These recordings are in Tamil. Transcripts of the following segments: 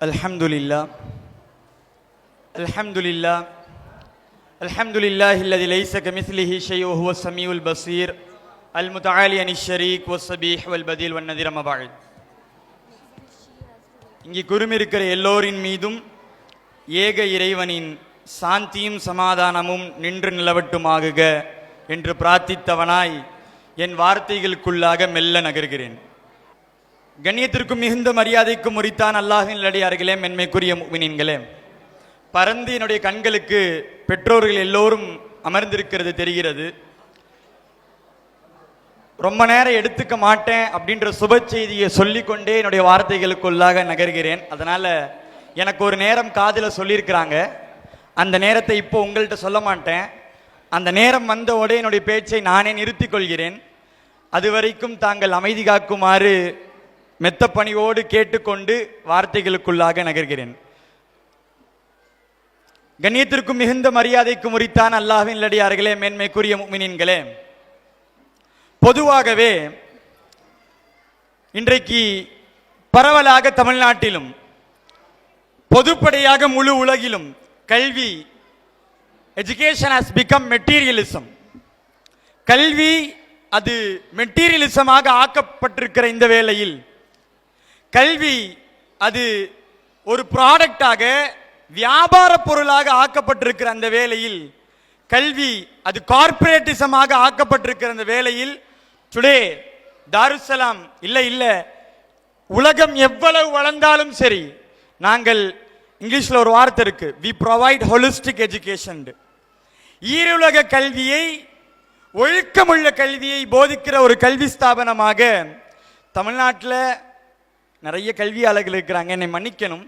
Alhamdulillah, Alhamdulillah, Alhamdulillah, الذي ليس كمثله شيء وهو السميع البصير المتعالي عن الشريك والصبيح والبديل والنذير ما بعد. இங்கே குறுமிருக்கிற எல்லோரின் மீதும் ஏக இறைவனின் சாந்தியும் சமாதானமும் நின்று நிலவட்டுமாகுக என்று பிரார்த்தித்தவனாய் என் வார்த்தைகளுக்குள்ளாக மெல்ல நகர்கிறேன். கண்ணியத்திற்கும் மிகுந்த மரியாதைக்கும் உரித்தான் அல்லாஹ்வின் நல்லடியார்களே, மென்மைக்குரிய முஃமினீன்களே, பரந்து என்னுடைய கண்களுக்கு பெற்றோர்கள் எல்லோரும் அமர்ந்திருக்கிறது தெரிகிறது. ரொம்ப நேரம் எடுத்துக்க மாட்டேன் அப்படின்ற சுப செய்தியை சொல்லிக்கொண்டே என்னுடைய வார்த்தைகளுக்குள்ளாக நகர்கிறேன். அதனால எனக்கு ஒரு நேரம் காதில் சொல்லியிருக்கிறாங்க, அந்த நேரத்தை இப்போ உங்கள்கிட்ட சொல்ல மாட்டேன். அந்த நேரம் வந்தவோடே என்னுடைய பேச்சை நானே நிறுத்தி கொள்கிறேன். அது வரைக்கும் தாங்கள் அமைதி காக்குமாறு மெத்த பணிவோடு கேட்டுக்கொண்டு வார்த்தைகளுக்குள்ளாக நகர்கிறேன். கண்ணியத்திற்கும் மிகுந்த மரியாதைக்கும் உரித்தான் அல்லாஹ்வின் நல்லடியார்களே, மேன்மைக்குரிய முஃமினீன்களே, பொதுவாகவே இன்றைக்கு பரவலாக தமிழ்நாட்டிலும் பொதுப்படையாக முழு உலகிலும் கல்வி, எஜுகேஷன் ஹஸ் பிகம் மெட்டீரியலிசம். கல்வி அது மெட்டீரியலிசமாக ஆக்கப்பட்டிருக்கிற இந்த வேளையில், கல்வி அது ஒரு ப்ராடக்டாக வியாபார பொருளாக ஆக்கப்பட்டிருக்கிற அந்த வேளையில், கல்வி அது கார்பரேட்டிசமாக ஆக்கப்பட்டிருக்கிற அந்த வேளையில், டுடே தாருசலாம் இல்ல உலகம் எவ்வளவு வளர்ந்தாலும் சரி, நாங்கள் இங்கிலீஷ்ல ஒரு வார்த்தை இருக்கு, வி ப்ரொவைட் ஹோலிஸ்டிக் எஜுகேஷன். ஈருலக கல்வியை, ஒழுக்கமுள்ள கல்வியை போதிக்கிற ஒரு கல்வி ஸ்தாபனமாக தமிழ்நாட்டில் நிறைய கல்வியாளர்கள் இருக்கிறாங்க, என்னை மன்னிக்கணும்.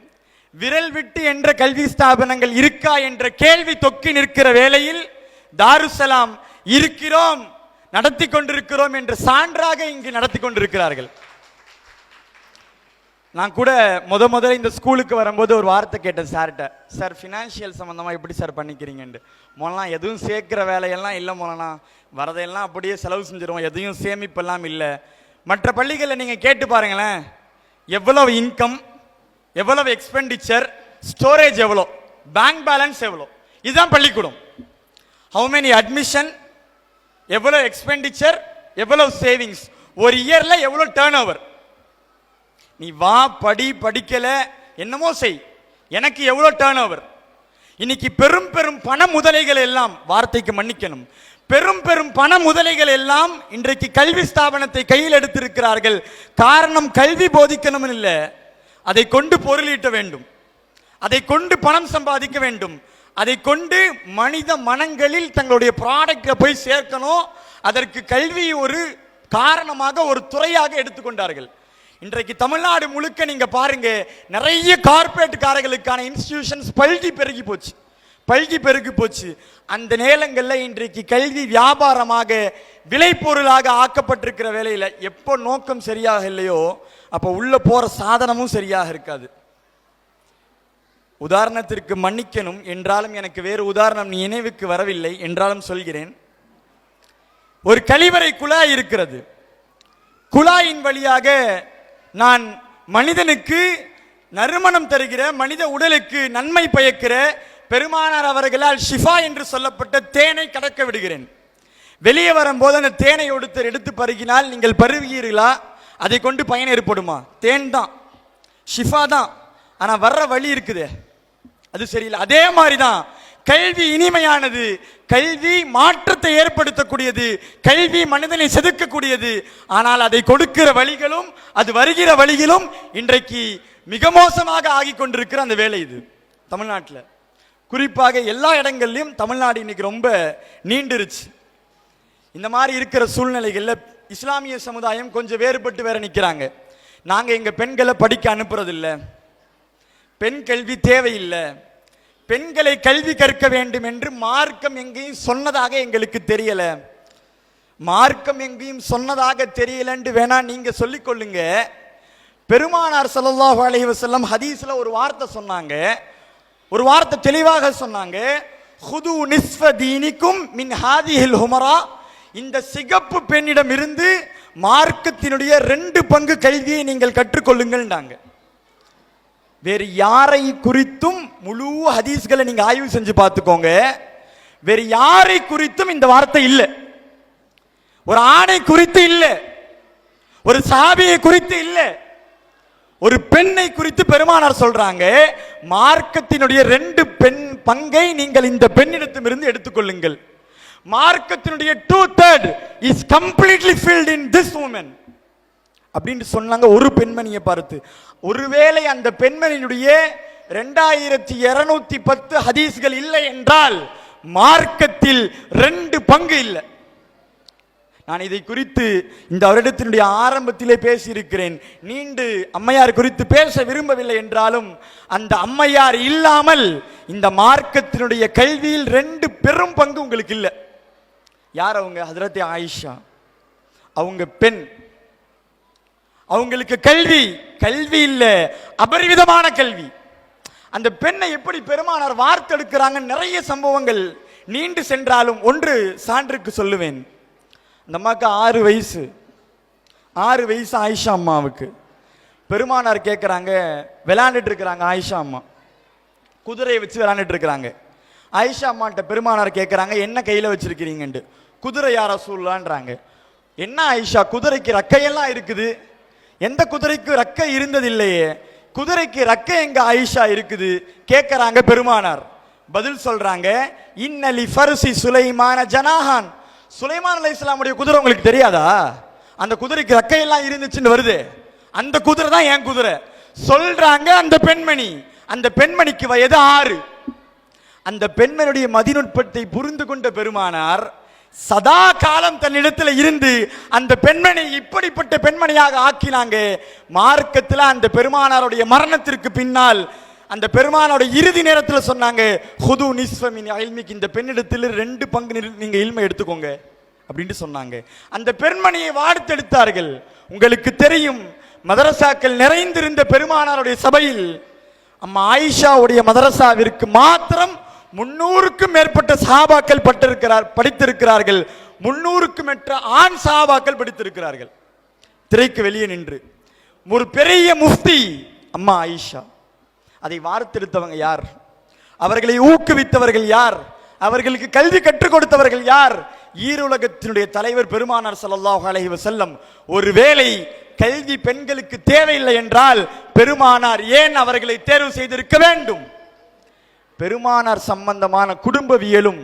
விரல் விட்டு என்ற கல்வி ஸ்தாபனங்கள் இருக்கா என்ற கேள்வி தொக்கி நிற்கிற வேளையில் தாருசலாம் இருக்கிறோம், நடத்தி கொண்டிருக்கிறோம் என்ற சான்றாக இங்கு நடத்தி கொண்டிருக்கிறார்கள். நான் கூட முதல்ல இந்த ஸ்கூலுக்கு வரும்போது ஒரு வார்த்தை கேட்டேன் சார்கிட்ட, சார் ஃபினான்ஷியல் சம்மந்தமாக எப்படி சார் பண்ணிக்கிறீங்கன்ட்டு. மொழலாம் எதுவும் சேர்க்கிற வேலையெல்லாம் இல்லை, மொழலாம் வரதையெல்லாம் அப்படியே செலவு செஞ்சிருவோம், எதையும் சேமிப்பெல்லாம் இல்லை. மற்ற பள்ளிகளில் நீங்கள் கேட்டு பாருங்களேன், எவ்வளவு இன்கம், எவ்வளவு எக்ஸ்பெண்டிச்சர், ஸ்டோரேஜ் எவ்வளோ, பேங்க் பேலன்ஸ் எவ்வளோ, இதுதான் பள்ளிக்கூடம். ஹவு மெனி அட்மிஷன், எவ்வளோ எக்ஸ்பெண்டிச்சர், எவ்வளவு சேவிங்ஸ், ஒரு இயர்ல எவ்வளோ டேர்ன் ஓவர். நீ வா படிக்கல என்னமோ செய், எனக்கு எவ்வளோ டேர்ன் ஓவர். இன்னைக்கு பெரும் பெரும் பண முதலைகள் எல்லாம், வார்த்தைக்கு மன்னிக்கணும், பெரும் பெரும் பண முதலைகள் எல்லாம் இன்றைக்கு கல்வி ஸ்தாபனத்தை கையில் எடுத்திருக்கிறார்கள். காரணம் கல்வி போதிக்கணும் இல்லை, அதை கொண்டு பொருளீட்ட வேண்டும், அதை கொண்டு பணம் சம்பாதிக்க வேண்டும், அதை கொண்டு மனித மனங்களில் தங்களுடைய ப்ராடக்டை போய் சேர்க்கணும். அதற்கு கல்வி ஒரு காரணமாக, ஒரு துறையாக எடுத்துக்கொண்டார்கள். இன்றைக்கு தமிழ்நாடு முழுக்க நீங்க பாருங்க, நிறைய கார்பரேட்காரர்களுக்கான இன்ஸ்டிடியூஷன்ஸ் பல்கி பெருகி போச்சு. அந்த நேரங்களில் இன்றைக்கு கல்வி வியாபாரமாக, விளைபொருளாக ஆக்கப்பட்டிருக்கிற வேலையில் எப்போ நோக்கம் சரியாக இல்லையோ அப்போ உள்ள போற சாதனமும் சரியாக இருக்காது. உதாரணத்திற்கு மன்னிக்கணும் என்றாலும் எனக்கு வேறு உதாரணம் நினைவுக்கு வரவில்லை என்றாலும் சொல்கிறேன். ஒரு கழிவறை குழாய் இருக்கிறது, குழாயின் வழியாக நான் மனிதனுக்கு நறுமணம் தருகிற, மனித உடலுக்கு நன்மை பயக்கிற பெருமானார் அவர்களால் ஷிஃபா என்று சொல்லப்பட்ட தேனை கடக்க விடுகிறேன். வெளியே வரும்போது அந்த தேனை எடுத்து பருகினால் நீங்கள் பருவீர்களா? அதை கொண்டு பயன் ஏற்படுமா? தேன் தான், ஷிஃபா தான், ஆனால் வர்ற வழி இருக்குது, அது சரியில்லை. அதே மாதிரி தான் கல்வி இனிமையானது, கல்வி மாற்றத்தை ஏற்படுத்தக்கூடியது, கல்வி மனிதனை செதுக்கக்கூடியது. ஆனால் அதை கொடுக்கிற வழிகளும், அது வருகிற வழிகளும் இன்றைக்கு மிக மோசமாக ஆகி கொண்டிருக்கிற அந்த வேலை இது. தமிழ்நாட்டில் குறிப்பாக எல்லா இடங்கள்லையும் தமிழ்நாடு இன்னைக்கு ரொம்ப நீண்டுருச்சு. இந்த மாதிரி இருக்கிற சூழ்நிலைகளில் இஸ்லாமிய சமுதாயம் கொஞ்சம் வேறுபட்டு வேற நிற்கிறாங்க. நாங்கள் எங்கள் பெண்களை படிக்க அனுப்புறதில்லை, பெண் கல்வி தேவையில்லை, பெண்களை கல்வி கற்க வேண்டும் என்று மார்க்கம் எங்கேயும் சொன்னதாக எங்களுக்கு தெரியல. மார்க்கம் எங்கேயும் சொன்னதாக தெரியலன்னு வேணா நீங்க சொல்லிக் கொள்ளுங்க. பெருமானார் ஸல்லல்லாஹு அலைஹி வஸல்லம் ஹதீஸ்ல ஒரு வார்த்தை சொன்னாங்க, ஒரு வார்த்தை தெளிவாக சொன்னாங்க, ஹுது நிஸ்ஃப தீனிக்கும் மின் ஹாதிஹில் ஹுமரா, இந்த சிகப்பு பெண்ணிடம் இருந்து மார்க்கத்தினுடைய 2 பங்கு கல்வியை நீங்கள் கற்றுக்கொள்ளுங்கள்ன்றாங்க. வேறு யாரை குறித்தும் முழு ஹதீஸ்களை நீங்க ஆய்வு செஞ்சு பார்த்துக்கோங்க, வேறு யாரை குறித்தும் இந்த வார்த்தை இல்லை. ஒரு ஆணை குறித்து இல்லை, ஒரு சஹாபியை குறித்து இல்லை, ஒரு பெண்ணை குறித்து பெருமானார் சொல்றாங்க, மார்க்கத்தினுடைய 2 பங்கை நீங்கள் இந்த பெண்ணிடத்திலிருந்து எடுத்துக்கொள்ளுங்கள். மார்க்கத்தினுடைய 2/3 is completely filled in this woman அப்படின்னு சொன்னாங்க. ஒரு பெண்மணியை பார்த்து, ஒருவேளை அந்த பெண்மணியினுடைய 2210 ஹதீஸ்கள் இல்லை என்றால் மார்க்கத்தில் 2 பங்கு இல்லை. நான் இதை குறித்து இந்த வருடத்தினுடைய ஆரம்பத்திலே பேசியிருக்கிறேன். நீண்டு அம்மையார் குறித்து பேச விரும்பவில்லை என்றாலும் அந்த அம்மையார் இல்லாமல் இந்த மார்க்கத்தினுடைய கல்வியில் 2 பெரும் பங்கு உங்களுக்கு இல்லை. யார் அவங்க? ஹஜ்ரத் ஆயிஷா. அவங்க பெண், அவங்களுக்கு கல்வி இல்லை, அபரிவிதமான கல்வி. அந்த பெண்ணை எப்படி பெருமானார் வார்த்தெடுக்கிறாங்க, நிறைய சம்பவங்கள் நீண்டு சென்றாலும் ஒன்று சான்றுக்கு சொல்லுவேன். அந்த அம்மாவுக்கு 6 வயசு. 6 வயசு ஆயிஷா அம்மாவுக்கு. பெருமானார் கேட்குறாங்க, விளையாண்டுட்டு இருக்கிறாங்க ஆயிஷா அம்மா, குதிரையை வச்சு விளையாண்டுட்டு இருக்கிறாங்க. ஆயிஷா அம்மாட்ட பெருமானார் கேட்குறாங்க, என்ன கையில் வச்சிருக்கிறீங்கன்ட்டு. குதிரை யார சூழலான்றாங்க. என்ன ஆயிஷா, குதிரைக்கு ரக்கையெல்லாம் இருக்குது, எந்த குதிரைக்கு ரக்கை இருந்ததில்லையே, குதிரைக்கு ரக்கை எங்க ஆயிஷா இருக்குது கேட்கறாங்க. பெருமானார் பதில் சொல்றாங்க, இன்னலி ஃபர்சி சுலைமான ஜனாஹான். சுலைமான் அலைஹிஸ்ஸலாமுடைய குதிரை உங்களுக்கு தெரியாதா? அந்த குதிரைக்கு ரக்கையெல்லாம் இருந்துச்சுன்னு வருது, அந்த குதிரை தான் என் குதிரை சொல்றாங்க. அந்த பெண்மணி, அந்த பெண்மணிக்கு வயது 6. அந்த பெண்மணியுடைய மதிநுட்பத்தை புரிந்து கொண்ட பெருமானார் சதா காலம் தன்னிடத்தில் இருந்து அந்த பெண்மணி இப்படிப்பட்ட பெண்மணியாக ஆக்கினாங்க. மார்க்கத்தில் அந்த பெருமானாருடைய மரணத்திற்கு பின்னால் அந்த பெருமானாருடைய இறுதி நேரத்தில் சொன்னாங்க, ஹுது நிஸ்ஃப மின் இல்மிக், இந்த பெண்ணிடத்தில் 2 பங்கு நீங்க இல்மை எடுத்துக்கோங்க அப்படின்னு சொன்னாங்க. அந்த பெண்மணியை வார்த்தெடுத்தார்கள். உங்களுக்கு தெரியும், மதரசாக்கள் நிறைந்திருந்த பெருமானாருடைய சபையில் அம்மா ஆயிஷாவுடைய மதரசாவிற்கு மாத்திரம் 300க்கும் மேற்பட்ட சஹாபாக்கள் படித்திருக்கிறார்கள். 300க்கும் மேற்பட்ட ஆண் சஹாபாக்கள் படித்திருக்கிறார்கள். திரைக்கு வெளியே நின்று ஒரு பெரிய முஃப்தி அம்மா ஆயிஷா. அதை வார்த்தெடுத்தவங்க யார்? அவர்களை ஊக்குவித்தவர்கள் யார்? அவர்களுக்கு கல்வி கற்றுக் கொடுத்தவர்கள் யார்? ஈருலகத்தினுடைய தலைவர் பெருமானார் ஸல்லல்லாஹு அலைஹி வஸல்லம். ஒருவேளை கல்வி பெண்களுக்கு தேவையில்லை என்றால் பெருமானார் ஏன் அவர்களை தேர்வு செய்திருக்க வேண்டும்? பெருமானார் சம்பந்தமான குடும்பவியலும்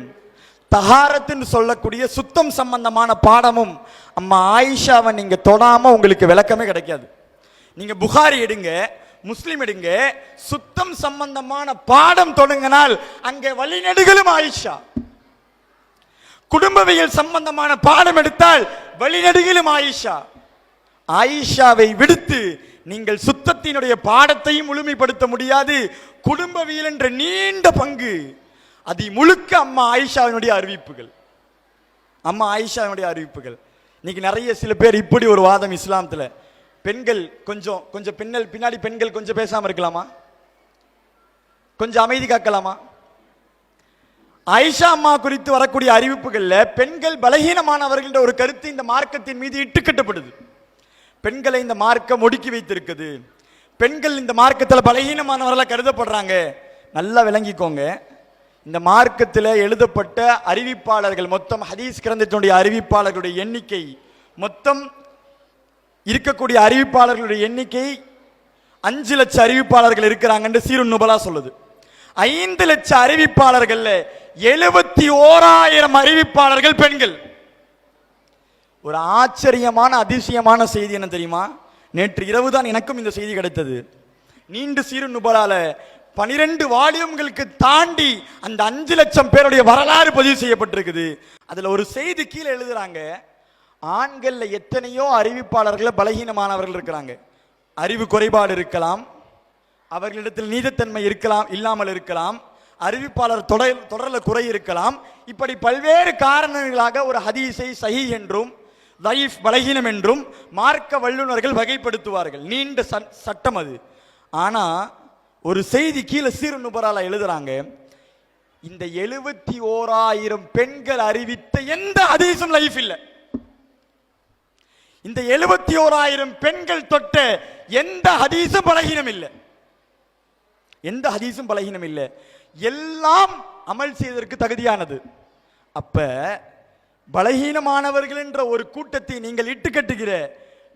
தஹாரத்துன்னு சொல்லக்கூடிய சுத்தம் சம்பந்தமான பாடமும் அம்மா ஆயிஷாவை நீங்க தொடாம உங்களுக்கு விளக்கமே கிடைக்காது. நீங்க புகாரி எடுங்க, முஸ்லிம் எடுங்க, சுத்தம் சம்பந்தமான பாடம் தொடங்கினால் அங்கே வழிநெடுகளும் ஆயிஷா. குடும்பவியல் சம்பந்தமான பாடம் எடுத்தால் வழிநெடுகளும் ஆயிஷா. ஆயிஷாவை விடுத்து நீங்கள் சுத்தத்தினுடைய பாடத்தையும் முழுமைப்படுத்த முடியாது. குடும்பவியல் என்ற நீண்ட பங்கு அது முழுக்க அம்மா ஆயிஷாவினுடைய அறிவிப்புகள். அம்மா ஆயிஷாவினுடைய அறிவிப்புகள். இன்னைக்கு நிறைய சில பேர் இப்படி ஒரு வாதம் இஸ்லாமத்துல, பெண்கள் கொஞ்சம் பின்னாடி பெண்கள் கொஞ்சம் பேசாம இருக்கலாமா, கொஞ்சம் அமைதி காக்கலாமா? ஆயிஷா அம்மா குறித்து வரக்கூடிய அறிவிப்புகள்ல பெண்கள் பலகீனமானவர்கள் ஒரு கருத்து இந்த மார்க்கத்தின் மீது இட்டுக்கட்டப்படுது. பெண்களை இந்த மார்க்கம் ஒடுக்கி வைத்திருக்குது, பெண்கள் இந்த மார்க்கத்தில் பலகீனமானவர்களாக கருதப்படுறாங்க. நல்லா விளங்கிக்கோங்க, இந்த மார்க்கத்தில் எழுதப்பட்ட அறிவிப்பாளர்கள் மொத்தம் ஹதீஸ் கிரந்தத்தினுடைய அறிவிப்பாளர்களுடைய எண்ணிக்கை, மொத்தம் இருக்கக்கூடிய அறிவிப்பாளர்களுடைய எண்ணிக்கை 5 லட்சம் அறிவிப்பாளர்கள் இருக்கிறாங்கன்னு சீருன் நுபலா சொல்லுது. 5 லட்சம் அறிவிப்பாளர்கள் 71,000 அறிவிப்பாளர்கள் பெண்கள். ஒரு ஆச்சரியமான அதிசயமான செய்தி என்ன தெரியுமா? நேற்று இரவு தான் எனக்கும் இந்த செய்தி கிடைத்தது. நீண்டு சீருன் நுபலால 12 வால்யூம்களுக்கு தாண்டி அந்த 5 லட்சம் பேருடைய வரலாறு பதிவு செய்யப்பட்டிருக்குது. அதுல ஒரு செய்தி கீழே எழுதுறாங்க, ஆண்கள்ல எத்தனையோ அறிவிப்பாளர்கள் பலகீனமானவர்கள் இருக்கிறாங்க. அறிவு குறைபாடு இருக்கலாம், அவர்களிடத்தில் நீதத்தன்மை இருக்கலாம், இல்லாமல் இருக்கலாம், அறிவிப்பாளர் தொடர்ல குறை இருக்கலாம். இப்படி பல்வேறு காரணங்களாக ஒரு ஹதீஸை சஹீஹ் என்றும் தயீஃப் பலகீனம் என்றும் மார்க்க வல்லுநர்கள் வகைப்படுத்துவார்கள். நீண்ட சட்டம் அது. ஆனா ஒரு செய்தி கீழே சீருன் நுபலால எழுதுறாங்க, இந்த 71,000 பெண்கள் அறிவித்த எந்த ஹதீஸும் லைஃப் இல்லை. இந்த 71,000 பெண்கள் தொட்ட எந்த ஹதீஸும் பலகீனம் இல்லை. எந்த ஹதீஸும் பலகீனம் இல்லை, எல்லாம் அமல் செய்வதற்கு தகுதியானது. அப்ப பலகீனமானவர்கள் என்ற ஒரு கூட்டத்தை நீங்கள் இட்டுக்கட்டுகிற,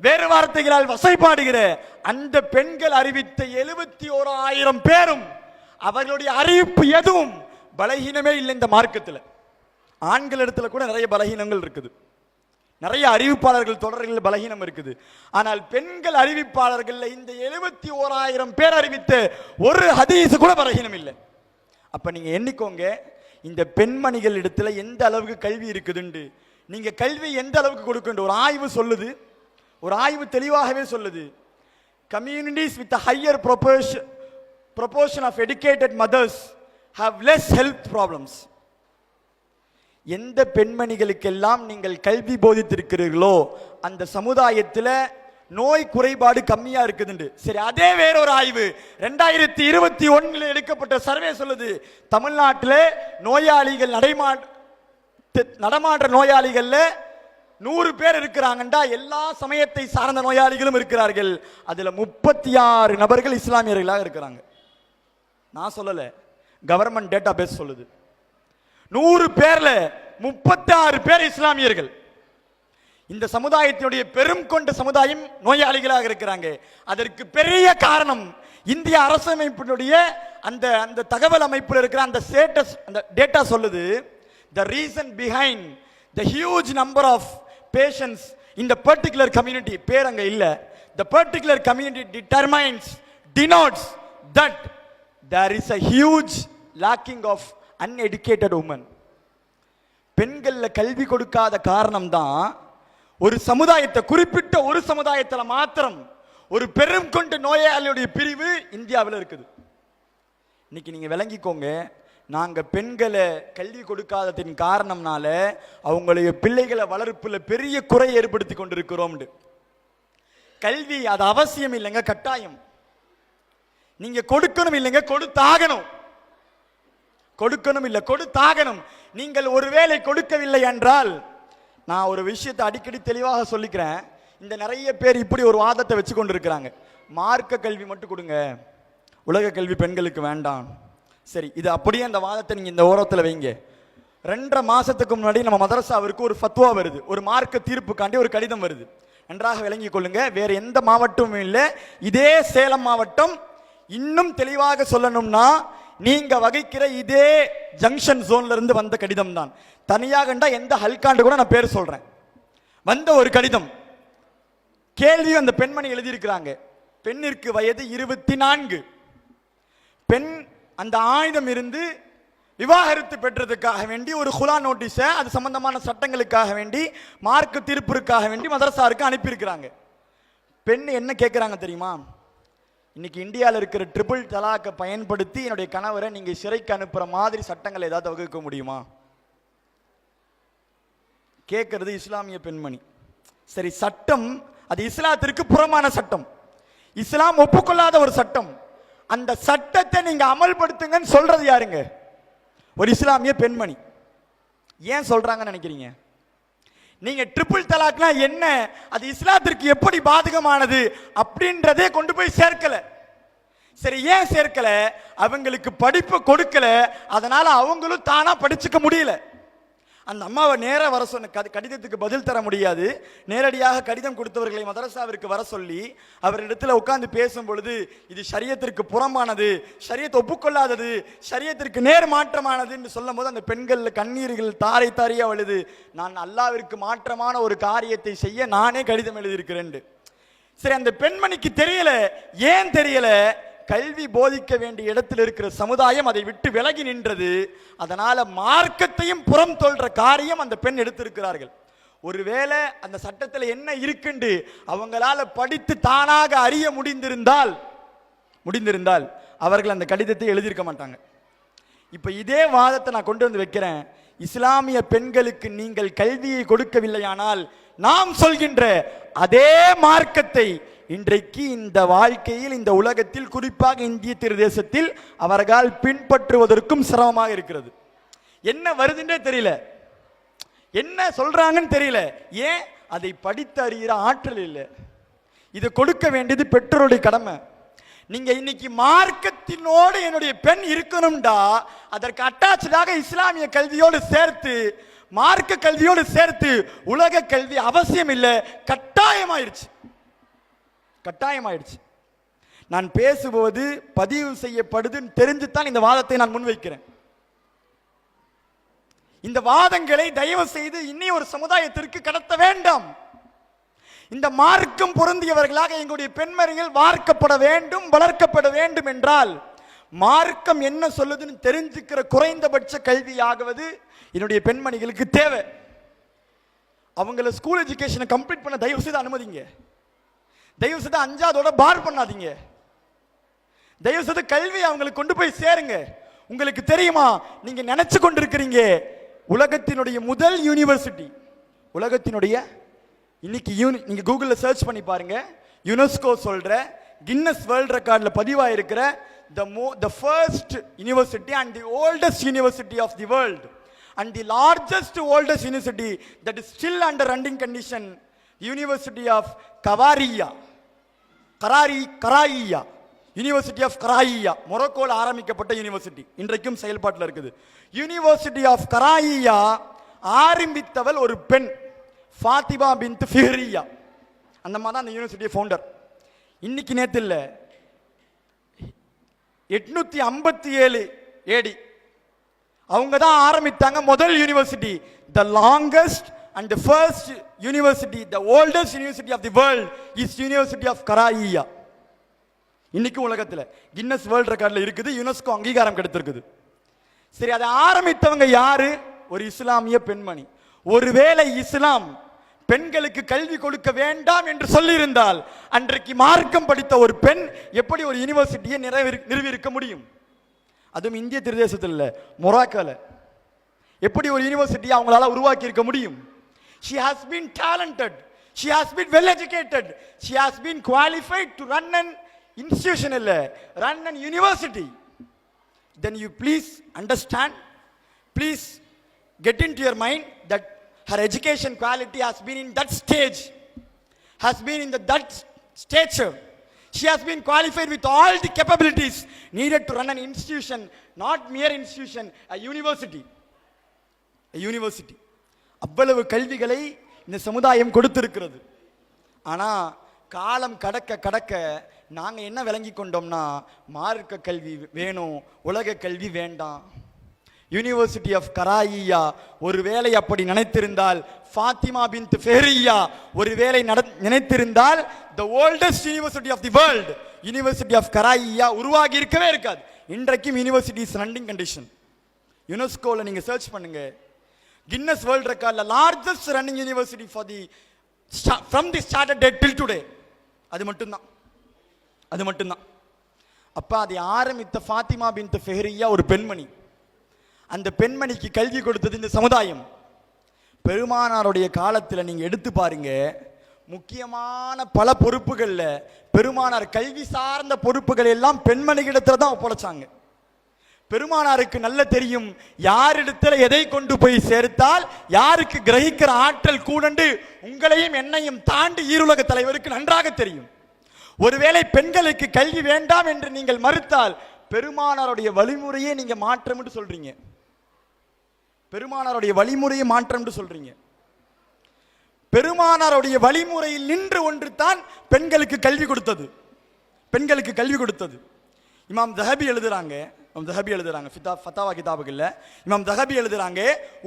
வேறு வார்த்தைகளால் வசைப்பாடுகிற அந்த பெண்கள் அறிவித்த 71,000 பேரும் அவர்களுடைய அறிவிப்பு எதுவும் பலகீனமே இல்லை. இந்த மார்க்கத்தில் ஆண்கள் இடத்துல கூட நிறைய பலகீனங்கள் இருக்குது, நிறைய அறிவிப்பாளர்கள் தொடர்கள் பலகீனம் இருக்குது. ஆனால் பெண்கள் அறிவிப்பாளர்கள் இந்த 71,000 பேர் அறிவித்த ஒரு ஹதீஸ் கூட பலகீனம் இல்லை. அப்ப நீங்க எண்ணிக்கோங்க, இந்த பெண்மணிகள் இடத்துல எந்த அளவுக்கு கல்வி இருக்குதுண்டு. நீங்க கல்வி எந்த அளவுக்கு கொடுக்கின்ற ஒரு ஆய்வு சொல்லுது, ஒரு ஆய்வு தெளிவாகவே சொல்லுது. Communities with higher proportion of educated mothers have less health problems. எந்த பெண்மணிகளுக்கெல்லாம் நீங்கள் கல்வி போதித்திருக்கிறீர்களோ அந்த சமுதாயத்தில் நோய் குறைபாடு கம்மியா இருக்குதுண்டு. சரி, அதே வேறொரு ஆய்வு 2021 எடுக்கப்பட்ட சர்வே சொல்லுது, தமிழ்நாட்டில் நோயாளிகள் நடமாடுற நோயாளிகள்ல 100 பேர் இருக்கிறாங்கண்டா எல்லா சமயத்தை சார்ந்த நோயாளிகளும் இருக்கிறார்கள். அதுல 36 நபர்கள் இஸ்லாமியர்களாக இருக்கிறாங்க. நான் சொல்லல, கவர்மெண்ட் டேட்டா பேஸ் சொல்லுது. 100 பேர்ல 36 பேர் இஸ்லாமியர்கள். இந்த சமுதாயத்தினுடைய பெரும் கொண்ட சமுதாயம் நோயாளிகளாக இருக்கிறாங்க. அதற்கு பெரிய காரணம் இந்திய அரசமைப்பினுடைய அந்த அந்த தகவல் அமைப்பில் இருக்கிற அந்த ஸ்டேட்டஸ், அந்த டேட்டா சொல்லுது, the reason behind the huge number of patients in the particular community, பேர் அங்க இல்ல, the particular community denotes that there is a huge lacking of uneducated women. பெண்கள்ல கல்வி கொடுக்காத காரணம் தான் ஒரு சமுதாயத்தை, குறிப்பிட்ட ஒரு சமுதாயத்தில் மாத்திரம் ஒரு பெரும் கொண்ட நோயாளியுடைய பிரிவு இந்தியாவில் இருக்குது. இன்னைக்கு நீங்க விளங்கிக்கோங்க, நாங்க பெண்களை கல்வி கொடுக்காததின் காரணம்னால அவங்களுடைய பிள்ளைகளை வளர்ப்புல பெரிய குறை ஏற்படுத்தி கொண்டிருக்கிறோம். கல்வி அது அவசியம் இல்லைங்க, கட்டாயம். நீங்க கொடுக்கணும் இல்லைங்க, கொடுத்தாகணும். கொடுக்கணும் இல்லை, கொடுத்தாகணும். நீங்கள் ஒருவேளை கொடுக்கவில்லை என்றால், நான் ஒரு விஷயத்தை அடிக்கடி தெளிவாக சொல்லிக்கிறேன். இந்த நிறைய பேர் இப்படி ஒரு வாதத்தை வச்சு கொண்டு இருக்கிறாங்க, மார்க்க கல்வி மட்டும் கொடுங்க, உலக கல்வி பெண்களுக்கு வேண்டாம். சரி, இது அப்படியே அந்த வாதத்தை நீங்க இந்த ஓரத்தில் வைங்க. 2.5 மாசத்துக்கு முன்னாடி நம்ம மதரசாவிற்கு ஒரு ஃபத்வா வருது, ஒரு மார்க்க தீர்ப்புக்காண்டி ஒரு கடிதம் வருது. நன்றாக விளங்கிக் கொள்ளுங்க, வேற எந்த மாவட்டமும் இல்லை, இதே சேலம் மாவட்டம். இன்னும் தெளிவாக சொல்லணும்னா, நீங்க வகிக்கிற இதே ஜங்ஷன் ஜோன்ல இருந்து வந்த கடிதம் தான். தனியாக எந்த ஹல்காண்டு கூட நான் பேர் சொல்றேன், வந்த ஒரு கடிதம். கேள்வி அந்த பெண்மணி எழுதியிருக்கிறாங்க. பெண்ணிற்கு வயது 24. பெண் அந்த ஆயுதம் இருந்து விவாகரத்து பெற்றதுக்காக வேண்டி ஒரு குலா நோட்டீஸை, அது சம்பந்தமான சட்டங்களுக்காக வேண்டி, மார்க்க தீர்ப்பிற்காக வேண்டி மதரசாருக்கு அனுப்பியிருக்கிறாங்க. பெண் என்ன கேட்குறாங்க தெரியுமா? இன்னைக்கு இந்தியாவில் இருக்கிற ட்ரிபிள் தலாக்கை பயன்படுத்தி என்னுடைய கணவரை நீங்க சிறைக்கு அனுப்புற மாதிரி சட்டங்கள் ஏதாவது வகுக்க முடியுமா? கேட்கறது இஸ்லாமிய பெண்மணி. சரி, சட்டம் அது இஸ்லாத்திற்கு புறமான சட்டம், இஸ்லாம் ஒப்புக்கொள்ளாத ஒரு சட்டம். அந்த சட்டத்தை நீங்க அமல்படுத்துங்கன்னு சொல்றது யாருங்க? ஒரு இஸ்லாமிய பெண்மணி. ஏன் சொல்றாங்கன்னு நினைக்கிறீங்க? நீங்க ட்ரிபிள் தலாக்னா என்ன, அது இஸ்லாத்திற்கு எப்படி பாதகமானது அப்படின்றதே கொண்டு போய் சேர்க்கல. சரி, ஏன் சேர்க்கல? அவங்களுக்கு படிப்பு கொடுக்கல, அதனால அவங்களும் தானா படிச்சுக்க முடியல. அந்த அம்மாவை நேராக வர சொன்ன கடிதத்துக்கு பதில் தர முடியாது. நேரடியாக கடிதம் கொடுத்தவர்களை மதரசாவிற்கு வர சொல்லி அவரிடத்தில் உட்கார்ந்து பேசும் பொழுது, இது ஷரியத்திற்கு புறமானது, ஷரியத்தை ஒப்புக்கொள்ளாதது, ஷரியத்திற்கு நேர் மாற்றமானது என்று சொல்லும் போது அந்த பெண்கள் கண்ணீர்கள் தாரை தாரியா வழுது, நான் அல்லாவிற்கு மாற்றமான ஒரு காரியத்தை செய்ய நானே கடிதம் எழுதியிருக்கிறேன். சரி, அந்த பெண்மணிக்கு தெரியல. ஏன் தெரியல? கல்வி போதிக்க வேண்டிய இடத்தில் இருக்கிற சமுதாயம் அதை விட்டு விலகி நின்றது. அதனால மார்க்கத்தையும் புறம் தோல்ற காரியம் அந்த பெண் எடுத்திருக்கிறார்கள். ஒருவேளை அந்த சட்டத்தில் என்ன இருக்குண்டு அவங்களால படித்து தானாக அறிய முடிந்திருந்தால் அவர்கள் அந்த கடிதத்தை எழுதியிருக்க மாட்டாங்க. இப்ப இதே வாதத்தை நான் கொண்டு வந்து வைக்கிறேன். இஸ்லாமிய பெண்களுக்கு நீங்கள் கல்வியை கொடுக்கவில்லையானால் நாம் சொல்கின்ற அதே மார்க்கத்தை இன்றைக்கு இந்த வாழ்க்கையில், இந்த உலகத்தில், குறிப்பாக இந்திய தேசத்தில் அவர்கள் பின்பற்றுவதற்கும் சிரமமாக இருக்கிறது. என்ன வருதுன்னே தெரியல, என்ன சொல்றாங்கன்னு தெரியல. ஏன்? அதை படித்து அறிகிற ஆற்றல் இல்லை. இதை கொடுக்க வேண்டியது பெற்றோருடைய கடமை. நீங்க இன்னைக்கு மார்க்கத்தினோடு என்னுடைய பெண் இருக்கணும்டா, அதற்கு அட்டாச்சாக இஸ்லாமிய கல்வியோடு சேர்த்து, மார்க்க கல்வியோடு சேர்த்து உலக கல்வி அவசியம் இல்லை, கட்டாயமாயிருச்சு. கட்டாயமாயிருச்சு. நான் பேசுவது பதிவு செய்யப்படுதுன்னு தெரிஞ்சுதான் இந்த வாதத்தை நான் முன்வைக்கிறேன். இந்த வாதங்களை தயவு செய்து இன்னி ஒரு சமுதாயத்திற்கு கடத்த வேண்டாம். இந்த மார்க்கம் பொருந்தியவர்களாக எங்களுடைய பெண்மணிகள் வார்க்கப்பட வேண்டும், வளர்க்கப்பட வேண்டும் என்றால் மார்க்கம் என்ன சொல்லுதுன்னு தெரிஞ்சுக்கிற குறைந்தபட்ச கல்வியாகுவது என்னுடைய பெண்மணிகளுக்கு தேவை. அவங்கள ஸ்கூல் எஜுகேஷனை கம்ப்ளீட் பண்ண தயவு செய்து அனுமதிங்க. தயவு செய்து 5ஆவதோட பார் பண்ணாதீங்க. தயவு செய்து கல்வி அவங்களுக்கு கொண்டு போய் சேருங்க. உங்களுக்கு தெரியுமா, நீங்க நினைச்சு கொண்டிருக்கிறீங்க உலகத்தினுடைய முதல் யூனிவர்சிட்டி, உலகத்தினுடைய இன்னைக்கு நீங்க கூகுள்ல சர்ச் பண்ணி பாருங்க, யுனெஸ்கோ சொல்ற கின்னஸ் வேர்ல்ட் ரெக்கார்ட்ல பதிவாயிருக்கிற the first university and the oldest university of the world and the largest oldest university that is still under running condition, University of Karaia, university of Karaia, மொரோக்கோல ஆரம்பிக்கப்பட்ட யூனிவர்சிட்டி, இன்றைக்கும் செயல்பாட்டில் இருக்குது. யூனிவர்சிட்டி ஆஃப் கராயியா ஆரம்பித்தவள் ஒரு பெண், ஃபாத்திமா பின்த் ஃபிஹ்ரியா. அந்த மாதிரி தான் அந்த யூனிவர்சிட்டி ஃபவுண்டர். இன்னைக்கு நேத்து இல்ல, 857 AD அவங்க தான் ஆரம்பித்தாங்க முதல் university. The longest and the first university, the oldest university of the world is University of Karaia. இன்னைக்கு உலகத்துல கின்னஸ் வேர்ல்ட் ரெக்கார்ட்ல இருக்குது, யுனெஸ்கோ அங்கீகாரம் கிடைத்திருக்குது. சரி, அதை ஆரம்பித்தவங்க யாரு? ஒரு இஸ்லாமிய பெண்மணி. ஒருவேளை இஸ்லாம் பெண்களுக்கு கல்வி கொடுக்க வேண்டாம் என்று சொல்லியிருந்தால் அன்றைக்கு மார்க்கம் படித்த ஒரு பெண் எப்படி ஒரு யூனிவர்சிட்டியை நிறுவியிருக்க முடியும்? அதுவும் இந்திய திருதேசத்தில் இல்ல, மொராக்கோல எப்படி ஒரு யூனிவர்சிட்டியை அவங்களால உருவாக்கி இருக்க முடியும்? She has been talented, she has been well educated, she has been qualified to run an institution, run an university. Then you please understand, please get into your mind that her education quality has been in that stage, has been in that stature. She has been qualified with all the capabilities needed to run an institution, not mere institution, a university. A university. அவ்வளவு கல்விகளை இந்த சமுதாயம் கொடுத்திருக்கிறது. ஆனா காலம் கடக்க கடக்க நாங்க என்ன விளங்கி கொண்டோம்னா, மார்க்க கல்வி வேணும், உலக கல்வி வேண்டாம். யூனிவர்சிட்டி ஆஃப் கராயியா ஒருவேளை அப்படி நினைத்திருந்தால், ஃபாத்திமா பின்த் ஃபிஹ்ரியா ஒருவேளை நினைத்திருந்தால், the oldest university of the world, university of Karaia உருவாகி இருக்கவே இருக்காது. இன்றைக்கும் யூனிவர்சிட்டி இஸ் ரன்னிங் கண்டிஷன். யுனெஸ்கோல நீங்க சர்ச் பண்ணுங்க, கின்னஸ் வேர்ல்ட் ரெக்கார்ட்ல largest running university for the from the started date till today. அது மட்டும்தான், அது மட்டும்தான். அப்ப அதை ஆரம்பித்த ஃபாத்திமா பின்த் ஃபிஹ்ரியா ஒரு பெண்மணி. அந்த பெண்மணிக்கு கல்வி கொடுத்தது இந்த சமுதாயம். பெருமானாருடைய காலத்தில் நீங்க எடுத்து பாருங்க, முக்கியமான பல பொறுப்புகள்ல பெருமானார் கல்வி சார்ந்த பொறுப்புகள் எல்லாம் பெண்மணிகளிடத்துல தான் ஒப்படைச்சாங்க. பெருமானாருக்கு நல்ல தெரியும் யாரிடத்துல எதை கொண்டு போய் சேர்த்தால் யாருக்கு கிரகிக்கிற ஆற்றல் கூடண்டு உங்களையும் என்னையும் தாண்டி ஈருலக தலைவருக்கு நன்றாக தெரியும். ஒருவேளை பெண்களுக்கு கல்வி வேண்டாம் என்று நீங்கள் மறுத்தால் பெருமானாருடைய வழிமுறையை நீங்க மாற்றம் என்று சொல்றீங்க. பெருமானாருடைய வழிமுறையை மாற்றம் என்று சொல்றீங்க. பெருமானாருடைய வழிமுறையில் நின்று ஒன்று தான் பெண்களுக்கு கல்வி கொடுத்தது. பெண்களுக்கு கல்வி கொடுத்தது. இமாம் தஹபி எழுதுறாங்க, ஃபத்தாவா கிதாபுகள்ல இமாம் தஹபி எழுதுறாங்க,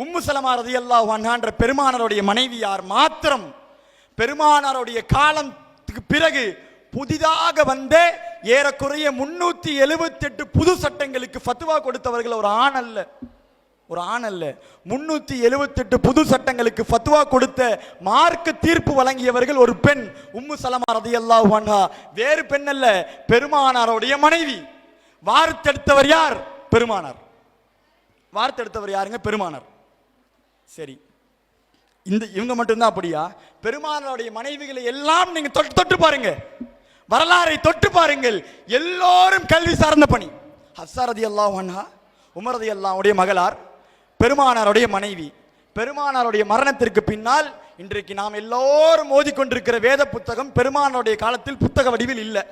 உம்மு சலமா ரலியல்லாஹு அன்ஹா பெருமானாருடைய மனைவியார் மாத்திரம் பெருமானாருடைய காலத்துக்கு பிறகு புதிதாக வந்த ஏறக்குறைய 378 புது சட்டங்களுக்கு ஃபத்வா கொடுத்தவர்கள் ஒரு ஆண் அல்ல, ஒரு ஆண் அல்ல. 378 புது சட்டங்களுக்கு ஃபத்வா கொடுத்த மார்க்க தீர்ப்பு வழங்கியவர்கள் ஒரு பெண், உம்மு சலமா ரலியல்லாஹு அன்ஹா. வேறு பெண் அல்ல, பெருமானாருடைய மனைவி. வார்த்தெடுத்தவர் யார்? பெருமானார். வார்த்தெடுத்தவர் யாருங்க? பெருமானார். சரி, இந்த இவங்க மட்டும்தான் அப்படியா? பெருமானாருடைய மனைவிகளை எல்லாம் நீங்க தொட்டு பாருங்க, வரலாறை தொட்டு பாருங்கள், எல்லோரும் கல்வி சார்ந்த பணி. ஹப்ஸா ரலியல்லாஹு அன்ஹா உமர் ரலியல்லாஹுடைய மகளார், பெருமானாருடைய மனைவி. பெருமானாருடைய மரணத்திற்கு பின்னால் இன்றைக்கு நாம் எல்லோரும் ஓதிக்கொண்டிருக்கிற வேத புத்தகம் பெருமானாருடைய காலத்தில் புத்தக வடிவில் இல்லை.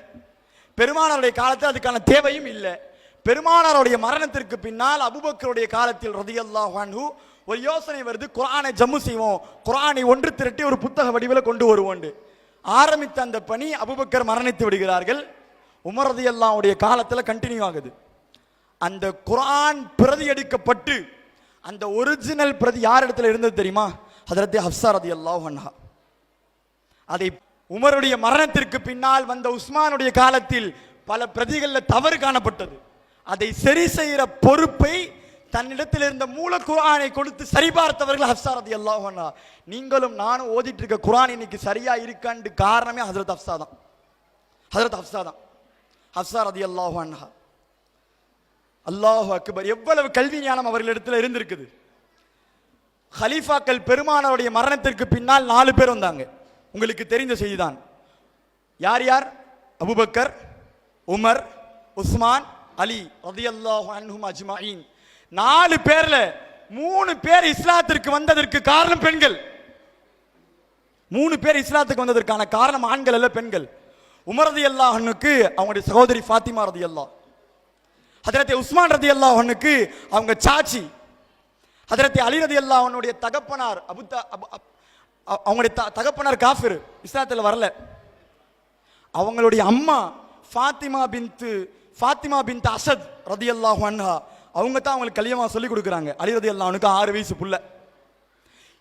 பெருமானாருடைய காலத்தில் அதுக்கான தேவையும் இல்லை. பெருமானாருடைய மரணத்திற்கு பின்னால் அபூபக்கருடைய காலத்தில் ரலியல்லாஹு அன்ஹு ஒரு யோசனை வருது, குர்ஆனை ஜம்மு செய்வோம், குர்ஆனை ஒன்று திரட்டி ஒரு புத்தக வடிவில் கொண்டு வருவோண்டு ஆரம்பித்த அந்த பணி அபூபக்கர் மரணித்து விடுகிறார்கள். உமர் ரலியல்லாஹு உடைய காலத்தில் கண்டினியூ ஆகுது. அந்த குர்ஆன் பிரதி எடுக்கப்பட்டு அந்த ஒரிஜினல் பிரதி யார் இடத்துல இருந்தது தெரியுமா? ஹஜ்ரத் ஹப்ஸா ரலியல்லாஹு அன்ஹா. அதை உமருடைய மரணத்திற்கு பின்னால் வந்த உஸ்மானுடைய காலத்தில் பல பிரதிகளில் தவறு காணப்பட்டது. அதை சரி செய்கிற பொறுப்பை தன்னிடத்தில் இருந்த மூல குர்ஆனை கொடுத்து சரிபார்த்தவர்கள் ஹப்ஸா ரலியல்லாஹு அன்ஹா. நீங்களும் நானும் ஓதிட்டு இருக்க குர்ஆன் இன்னைக்கு சரியா இருக்கான்னு காரணமே ஹஜ்ரத் ஹப்ஸா தான். ஹஜ்ரத் ஹப்ஸா தான். ஹப்ஸா ரலியல்லாஹு அன்ஹா. அல்லாஹு அக்பர். எவ்வளவு கல்வி ஞானம் அவர்களிடத்தில் இருந்திருக்குது. ஹலீஃபாக்கள் பெருமானாருடைய மரணத்திற்கு பின்னால் 4 பேர் வந்தாங்க. உங்களுக்கு தெரிந்த செய்திதான். யார் யார்? அபூபக்கர், உமர், உஸ்மான், அலி ரலியல்லாஹு அன்ஹும் அஜ்மஈன். 4 பேர்ல 3 பேர் இஸ்லாத்திற்கு வந்ததற்கு காரணம் பெண்கள். 3 பேர் இஸ்லாத்துக்கு வந்ததற்கான காரணம் ஆண்கள் அல்ல, பெண்கள். உமர் ரலியல்லாஹு அன்ஹுக்கு அவங்களுடைய சகோதரி ஃபாத்திமா ரலியல்லாஹு, ஹஜ்ரத் உஸ்மான் ரலியல்லாஹு அன்ஹுக்கு அவங்க சாச்சி, ஹஜ்ரத் அலி ரலியல்லாஹு அன்ஹுடைய தகப்பனார் அவங்களுடைய தகப்பனார் காஃபிர், இஸ்லாத்தில் வரல. அவங்களுடைய அம்மா ஃபாத்திமா பின்த் அசத் ரலியல்லாஹு அன்ஹா, அவங்க தான் அவங்களுக்கு கலிமா சொல்லி கொடுக்குறாங்க. அலி ரலியல்லாஹு அன்ஹுக்கு 6 வயசு புள்ள.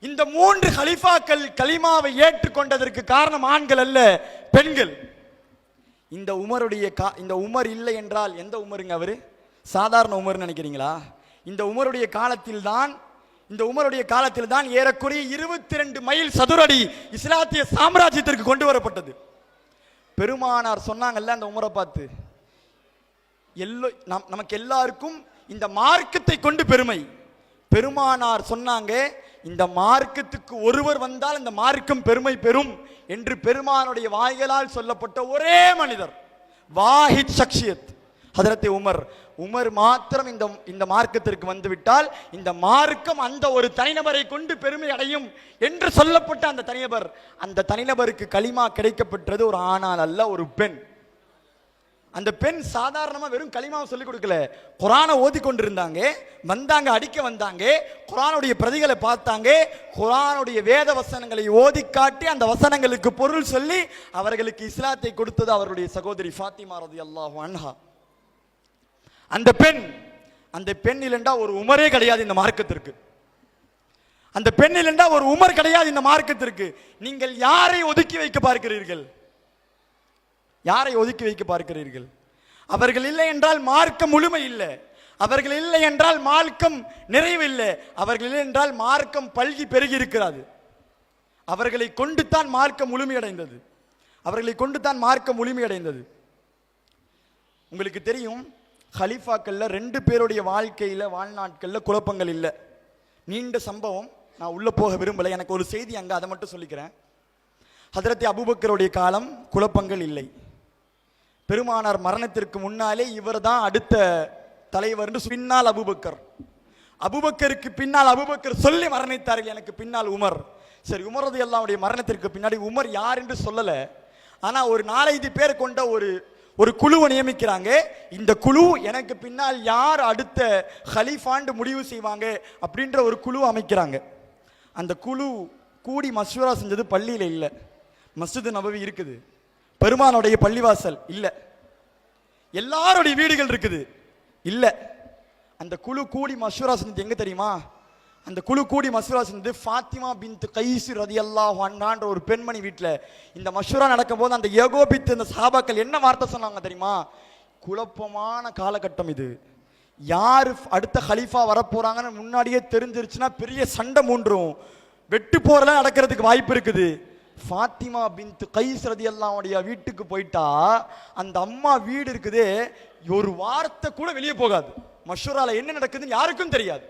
இந்த 3 கலீஃபாக்கள் கலிமாவை ஏற்றுக்கொண்டதற்கு காரணம் ஆண்கள் அல்ல, பெண்கள். இந்த உமர் இல்லை என்றால் எந்த உமருங்க அவரு? சாதாரண உமர் நினைக்கிறீங்களா? இந்த உமருடைய காலத்தில் தான் ஏறக்குறைய 22 மைல் சதுரடி இஸ்லாத்திய சாம்ராஜ்யத்திற்கு கொண்டு வரப்பட்டது. பெருமானார் சொன்னாங்கல்ல அந்த உமரை பார்த்து, நமக்கு எல்லாருக்கும் இந்த மார்க்கத்தை கொண்டு பெருமை. பெருமானார் சொன்னாங்க, இந்த மார்க்கத்துக்கு ஒருவர் வந்தால் இந்த மார்க்கம் பெருமை பெறும் என்று பெருமானுடைய வாய்களால் சொல்லப்பட்ட ஒரே மனிதர் வாஹித் ஷக்ஷியத் ஹஜ்ரத் உமர். உமர் மாத்திரம் இந்த மார்க்கத்திற்கு வந்துவிட்டால் இந்த மார்க்கம் அந்த ஒரு தனிநபரை கொண்டு பெருமை அடையும் என்று சொல்லப்பட்ட அந்த தனிநபருக்கு கலிமா கிடைக்கப்பட்டது ஒரு ஆணால் அல்ல, ஒரு பெண். அந்த பெண் சாதாரணமா வெறும் கலிமாவை சொல்லிக் கொடுக்கல, குர்ஆனை ஓதி கொண்டிருந்தாங்க. வந்தாங்க, அடிக்க வந்தாங்க, குர்ஆனுடைய பிரதிகளை பார்த்தாங்க, குர்ஆனுடைய வேத வசனங்களை ஓதி காட்டி அந்த வசனங்களுக்கு பொருள் சொல்லி அவர்களுக்கு இஸ்லாத்தை கொடுத்தது அவருடைய சகோதரி ஃபாத்திமா ரலியல்லாஹு அன்ஹா. அந்த பெண் இல்லைண்டா ஒரு உமரே கிடையாது இந்த மார்க்கத்திற்கு. அந்த பெண் இல்லைண்டா ஒரு உமர் கிடையாது இந்த மார்க்கத்திற்கு. நீங்கள் யாரை ஒதுக்கி வைக்க பார்க்கிறீர்கள்? யாரை ஒதுக்கி வைக்க பார்க்கிறீர்கள்? அவர்கள் இல்லை என்றால் மார்க்கம் முழுமை இல்லை, அவர்கள் இல்லை என்றால் மார்க்கம் நிறைவு இல்லை, அவர்கள் இல்லை என்றால் மார்க்கம் பல்கி பெருகி இருக்கிறது. அவர்களை கொண்டு தான் மார்க்கம் முழுமையடைந்தது. உங்களுக்கு தெரியும், ஹலீஃபாக்கள்ல 2 பேருடைய வாழ்நாட்கள்ல குழப்பங்கள் இல்லை. நீண்ட சம்பவம், நான் உள்ள போக விரும்பல. எனக்கு ஒரு செய்தி அங்க, அதை மட்டும் சொல்லிக்கிறேன். ஹஜ்ரத் அபூபக்கருடைய காலம் குழப்பங்கள் இல்லை. பெருமானார் மரணத்திற்கு முன்னாலே இவர் தான் அடுத்த தலைவர். பின்னால் அபூபக்கருக்கு பின்னால் அபூபக்கர் சொல்லி மரணித்தார்கள், எனக்கு பின்னால் உமர். சரி, உமர் ரலியல்லாஹு மரணத்திற்கு பின்னாடி உமர் யார் என்று சொல்லல. ஆனா ஒரு 4-5 பேர் கொண்ட ஒரு குழுவை நியமிக்கிறாங்க. இந்த குழு எனக்கு பின்னால் யார் அடுத்த ஹலீஃபாண்டு முடிவு செய்வாங்க அப்படின்ற ஒரு குழு அமைக்கிறாங்க. அந்த குழு கூடி மஸ்வரா செஞ்சது பள்ளியில இல்லை, மஸ்ஜித் நபவி இருக்குது, பெருமானுடைய பள்ளிவாசல் இல்ல, எல்லாருடைய வீடுகள் இருக்குது இல்ல. அந்த குழு கூடி மஸ்வரா செஞ்சது எங்க தெரியுமா? அந்த குழு கூடி மஸ்வரா செஞ்சது ஃபாத்திமா பின்த் கைஸ் ரலியல்லாஹு அன்ஹான்ற ஒரு பெண்மணி வீட்டில். இந்த மஸ்வரா நடக்கும் போது அந்த ஏகோபித்து இந்த சஹாபாக்கள் என்ன வார்த்தை சொன்னாங்க தெரியுமா? குழப்பமான காலகட்டம் இது, யார் அடுத்த ஹலீஃபா வரப்போறாங்கன்னு முன்னாடியே தெரிஞ்சிருச்சுன்னா பெரிய சண்டை மூன்றும், வெட்டு போரெல்லாம் நடக்கிறதுக்கு வாய்ப்பு இருக்குது. ஃபாத்திமா பின்த் கைஸ் ரலியல்லாஹு அன்ஹா வீட்டுக்கு போயிட்டா அந்த அம்மா வீடு இருக்குது, ஒரு வார்த்தை கூட வெளியே போகாது. மஷூரால என்ன நடக்குதுன்னு யாருக்கும் தெரியாது.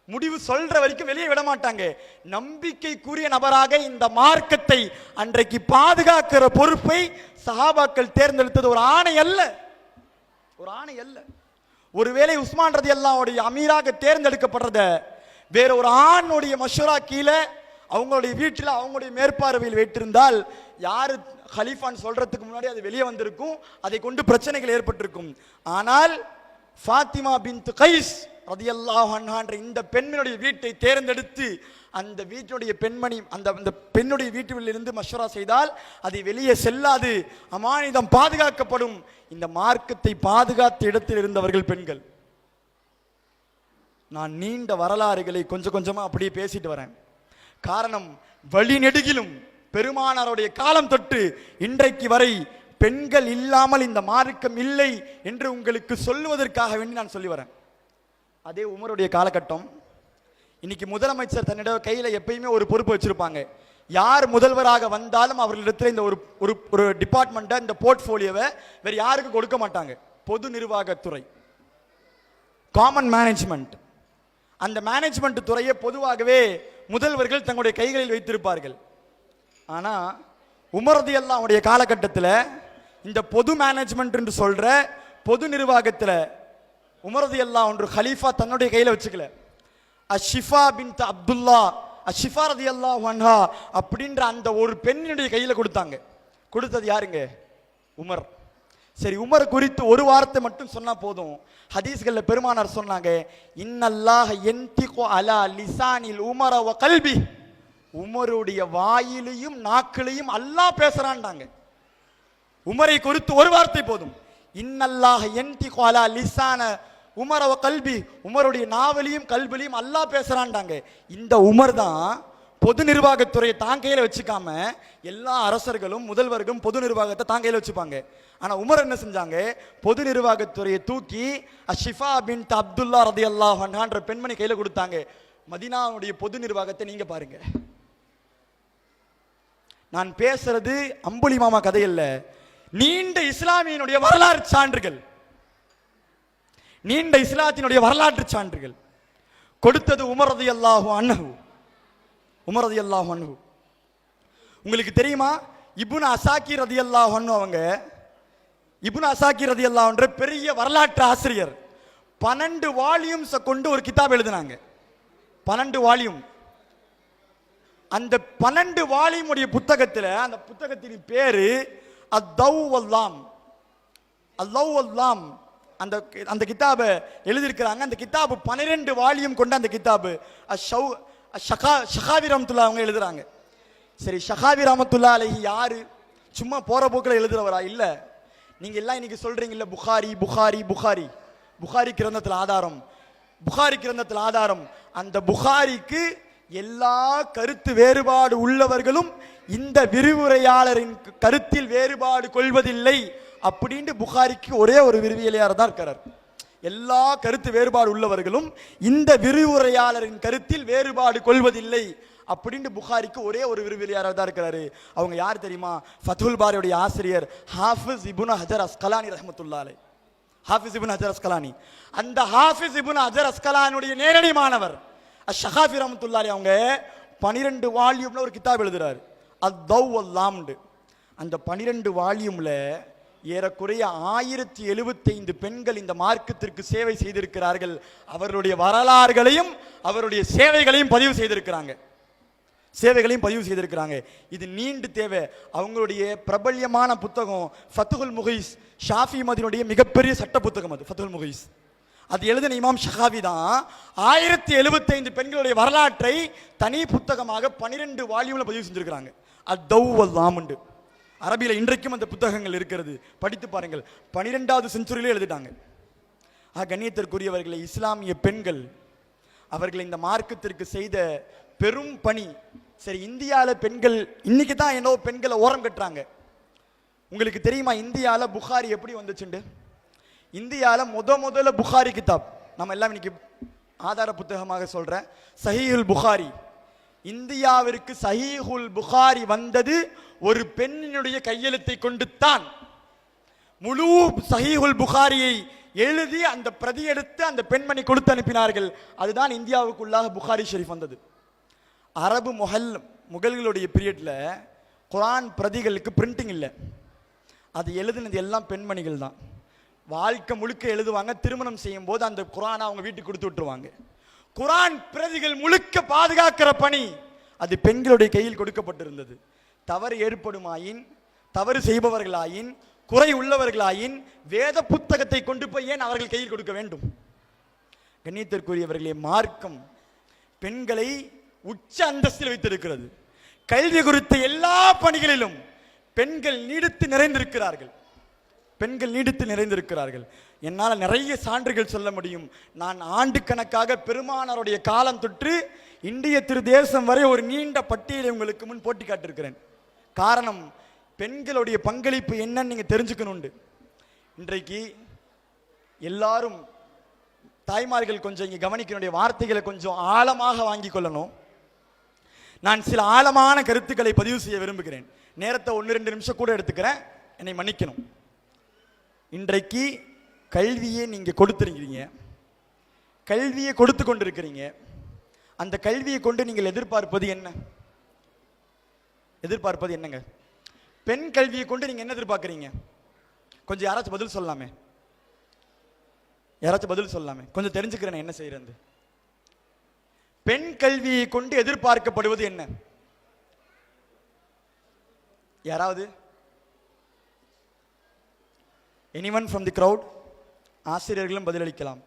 முடிவு சொல்ற வரைக்கும் வெளியே விட மாட்டாங்க. நம்பிக்கைக்குரிய நபராக இந்த மார்க்கத்தை அன்றைக்கு பாதுகாக்கிற பொறுப்பை சஹாபாக்கள் தேர்ந்தெடுத்தது ஒரு ஆணை அல்ல. ஒருவேளை உஸ்மான் ரலியல்லாஹு அன்ஹு அமீராக தேர்ந்தெடுக்கப்படுறத வேற ஒரு ஆணுடைய மஷூரா கீழே அவங்களுடைய வீட்டில் அவங்களுடைய மேற்பார்வையில் வைத்திருந்தால் யாரு ஹலீஃபான்னு சொல்றதுக்கு முன்னாடி அது வெளியே வந்திருக்கும், அதை கொண்டு பிரச்சனைகள் ஏற்பட்டிருக்கும். ஆனால் ஃபாத்திமா பின்த் கைஸ் ரலியல்லாஹு அன்ஹா என்ற இந்த பெண்ணினுடைய வீட்டை தேர்ந்தெடுத்து அந்த வீட்டுடைய பெண்மணி அந்த பெண்ணுடைய வீட்டில் இருந்து மஷ்வரா செய்தால் அது வெளியே செல்லாது, அமானிதம் பாதுகாக்கப்படும். இந்த மார்க்கத்தை பாதுகாத்த இடத்தில் இருந்தவர்கள் பெண்கள். நான் நீண்ட வரலாறுகளை கொஞ்சம் கொஞ்சமா அப்படியே பேசிட்டு வரேன். காரணம், வழி நெடுகிலும் பெருமானாருடைய காலம் தொட்டு இன்றைக்கு வரை பெண்கள் இல்லாமல் இந்த மார்க்கம் இல்லை என்று உங்களுக்கு சொல்லுவதற்காக வேண்டி நான் சொல்லி வரேன். அதே உமருடைய காலகட்டம். இன்னைக்கு முதலமைச்சர் தன்னிட கையில எப்பயுமே ஒரு பொறுப்பு வச்சிருப்பாங்க. யார் முதல்வராக வந்தாலும் அவர்களிடத்தில் இந்த ஒரு டிபார்ட்மெண்ட்டை, இந்த போர்ட்ஃபோலியோவை வேற யாருக்கும் கொடுக்க மாட்டாங்க. பொது நிர்வாகத்துறை, காமன் மேனேஜ்மெண்ட், அந்த மேனேஜ்மெண்ட் துறையை பொதுவாகவே முதல்வர்கள் தங்களுடைய கைகளில் வைத்திருப்பார்கள். ஆனா உமர் ரலியல்லாஹு அன்ஹுடைய காலகட்டத்தில் இந்த பொது மேனேஜ்மெண்ட் என்று சொல்ற பொது நிர்வாகத்தில் உமர் ரலியல்லாஹு அன்ஹு ஹலீஃபா தன்னுடைய கையில வச்சுக்கல. அஷ்ஷிஃபா பின்த் அப்துல்லா அஷ்ஷிஃபா ரலியல்லாஹு அன்ஹா அப்படின்ற அந்த ஒரு பெண்ணினுடைய கையில கொடுத்தாங்க. கொடுத்தது யாருங்க? உமர். சரி, உமர் குறித்து ஒரு வார்த்தை மட்டும் சொன்னா போதும். ஹதீஸ்கள்ல பெருமானார் சொன்னாங்க, இன்னல்லாஹ யன்திகு அலா லிசானில் உமர வ கல்பி. உமருடைய வாயிலையும் நாக்கிலையும் அல்லாஹ் பேசுறான்டாங்க. உமரை குறித்து ஒரு வார்த்தை போதும். இன்னல்லாஹ யன்திகு அலா லிசான உமர வ கல்பி. உமருடைய நாவலியும் கல்விலையும் அல்லாஹ் பேசுறான்டாங்க. இந்த உமர் தான் பொது நிர்வாகத்துறையை தான் கையில வச்சுக்காம எல்லா அரசர்களும் முதல்வர்களும் பொது நிர்வாகத்தை தான் கையில வச்சுப்பாங்க. ஆனா உமர் என்ன செஞ்சாங்க? பொது நிர்வாகத்துறையை தூக்கி அஷ்ஷிஃபா பின்த் அப்துல்லா ரலியல்லாஹு அன்ஹா என்ற பெண்மணி கையில கொடுத்தாங்க. மதீனாவுடைய பொது நிர்வாகத்தை நீங்க பாருங்க. நான் பேசுறது அம்புலி மாமா கதை இல்ல, நீண்ட இஸ்லாமியினுடைய வரலாறு சான்றுகள், நீண்ட இஸ்லாத்தினுடைய வரலாற்று சான்றுகள் கொடுத்தது உமர் ரலியல்லாஹு அன்ஹு. உமர் ரலியல்லாஹு அன்ஹு உங்களுக்கு தெரியுமா? இப்னு அசாக்கிர் ரலியல்லாஹு அன்ஹு அவங்க, இப்னு அசாக்கிர் ரலியல்லாஹு அன்ஹு பெரிய வரலாற்று ஆசிரியர். 12 வால்யூம்ஸ் கொண்டு ஒரு கிதாப் எழுதினாங்க. 12 வால்யூம். அந்த 12 வால்யூம் உடைய புத்தகத்தில், அந்த புத்தகத்தின் பேரு அத்தௌவல்லாம். அல்லாஹ் அந்த கிதாபை எழுதியிருக்கிறாங்க. அந்த கிதாபு 12 வால்யூம் கொண்ட அந்த கிதாபு ஷகாவி ரஹ்மத்துல்லாஹி அவங்க எழுதுறாங்க. சரி, ஷகாவி ரஹ்மத்துல்லாஹி அலைஹி யாரு? சும்மா போற போக்கில் எழுதுறவரா? இல்ல. நீங்க எல்லாம் இன்னைக்கு சொல்றீங்க இல்ல, புகாரி புகாரி புகாரி, புகாரி கிரந்தத்தில் ஆதாரம், புகாரி கிரந்தத்தில் ஆதாரம். அந்த புகாரிக்கு எல்லா கருத்து வேறுபாடு உள்ளவர்களும் இந்த விரிவுரையாளரின் கருத்தில் வேறுபாடு கொள்வதில்லை அப்படின்னு புகாரிக்கு ஒரே ஒரு விரிவியலையார் தான் இருக்கிறார். எல்லா கருத்து வேறுபாடு உள்ளவர்களும் இந்த விரிவுரையாளரின் கருத்தில் வேறுபாடு கொள்வதில்லை அப்படின்னு புகாரிக்கு ஒரே ஒரு விரிவியலையார் தான் இருக்கிறாரு. அவங்க யார் தெரியுமா? ஃபத்ஹுல் பாரியுடைய ஆசிரியர் ஹாஃபிஸ் இப்னு ஹஜர் அஸ்கலானி ரஹ்மத்துல்லாஹி அலைஹி. ஹாஃபிஸ் இப்னு ஹஜர் அஸ்கலானி, அந்த ஹாஃபிஸ் இப்னு ஹஜர் அஸ்கலானுடைய நேரடி மாணவர் ஷகாஃபி ரஹ்மத்துல்லாஹி அலைஹி அவங்க 12 வால்யூம்ல ஒரு கிதாப் எழுதுறாரு, அத்தௌவல்லாம். அந்த 12 வால்யூம்ல ஏறக்குறைய 1075 பெண்கள் இந்த மார்க்கத்திற்கு சேவை செய்திருக்கிறார்கள். அவர்களுடைய வரலாறுகளையும் அவருடைய சேவைகளையும் பதிவு செய்திருக்கிறாங்க. இது நீண்டு தேவை. அவங்களுடைய பிரபல்யமான புத்தகம் ஃபத்ஹுல் முகைஸ், ஷாஃபி மதினுடைய மிகப்பெரிய சட்ட புத்தகம் அது ஃபத்ஹுல் முகைஸ். அது எழுதின இமாம் ஷகாவி தான் 1075 பெண்களுடைய வரலாற்றை தனி புத்தகமாக 12 வால்யூம்ல பதிவு செஞ்சிருக்கிறாங்க. அத்தௌவல்லாம். அரபியில இன்றைக்கும் அந்த புத்தகங்கள் இருக்கிறது, படித்து பாருங்கள். 12வது செஞ்சுரியிலே எழுதிட்டாங்க. கண்ணியத்திற்குரியவர்களை, இஸ்லாமிய பெண்கள் அவர்கள் இந்த மார்க்கத்திற்கு செய்த பெரும் பணி. சரி, இந்தியாவில் பெண்கள் இன்னைக்கு தான் என்னோ பெண்களை ஓரம் கட்டுறாங்க. உங்களுக்கு தெரியுமா இந்தியாவில் புகாரி எப்படி வந்துச்சுண்டு? இந்தியாவில் முதல்ல புகாரி கிதாப், நம்ம எல்லாம் இன்னைக்கு ஆதார புத்தகமாக சொல்றேன், சஹீஹுல் புகாரி. இந்தியாவிற்கு சஹீஹுல் புகாரி வந்தது ஒரு பெண்ணினுடைய கையெழுத்தை கொண்டு தான். முழு சஹீஹுல் புகாரியை எழுதி அந்த பிரதி எடுத்து அந்த பெண்மணி கொடுத்து அனுப்பினார்கள். அதுதான் இந்தியாவுக்குள்ளாக புகாரி ஷெரீஃப் வந்தது. அரபு முகல்களுடைய பீரியட்ல குரான் பிரதிகளுக்கு பிரிண்டிங் இல்லை. அது எழுதினது எல்லாம் பெண்மணிகள் தான். வாழ்க்கை முழுக்க எழுதுவாங்க. திருமணம் செய்யும் போது அந்த குரானை அவங்க வீட்டுக்கு கொடுத்து விட்டுருவாங்க. குரான் பிரதிகள் முழுக்க பாதுகாக்கிற பணி அது பெண்களுடைய கையில் கொடுக்கப்பட்டிருந்தது. தவறு ஏற்படுமாயின், தவறு செய்பவர்களாயின், குறை உள்ளவர்களாயின் வேத புத்தகத்தை கொண்டு போய் ஏன் அவர்கள் கையில் கொடுக்க வேண்டும்? கண்ணியத்திற்குரியவர்களே, மார்க்கம் பெண்களை உச்ச அந்தஸ்தில் வைத்திருக்கிறது. கல்வி குறித்த எல்லா பணிகளிலும் பெண்கள் நீடித்து நிறைந்திருக்கிறார்கள். பெண்கள் நீடித்து நிறைந்திருக்கிறார்கள். என்னால் நிறைய சான்றுகள் சொல்ல முடியும். நான் ஆண்டு கணக்காக பெருமானாருடைய காலம் தொற்று இந்திய திரு தேசம் வரை ஒரு நீண்ட பட்டியலை உங்களுக்கு முன் போட்டி காட்டிருக்கிறேன். காரணம், பெண்களுடைய பங்களிப்பு என்னன்னு நீங்க தெரிஞ்சுக்கணுண்டு. இன்றைக்கு எல்லாரும் தாய்மார்கள் கொஞ்சம் இங்கே கவனிக்கக்கூடிய வார்த்தைகளை கொஞ்சம் ஆழமாக வாங்கி கொள்ளணும். நான் சில ஆழமான கருத்துக்களை பதிவு செய்ய விரும்புகிறேன். நேரத்தை 1-2 நிமிஷம் கூட எடுத்துக்கிறேன், என்னை மன்னிக்கணும். இன்றைக்கு கல்வியை நீங்க கொடுத்துருக்கிறீங்க, கல்வியை கொடுத்து கொண்டிருக்கிறீங்க. அந்த கல்வியை கொண்டு நீங்கள் எதிர்பார்ப்பது என்ன? எதிர்பார்ப்பது என்னங்க? பெண் கல்வியை கொண்டு நீங்க என்ன எதிர்பார்க்குறீங்க? கொஞ்சம் யாராச்சும் பதில் சொல்லலாமே, யாராச்சும் பதில் சொல்லலாமே, கொஞ்சம் தெரிஞ்சுக்கிறேன் என்ன செய்யறது. பெண் கல்வியை கொண்டு எதிர்பார்க்கப்படுவது என்ன? யாராவது? Anyone from the crowd? ஆசிரியர்களும் பதிலளிக்கலாம்,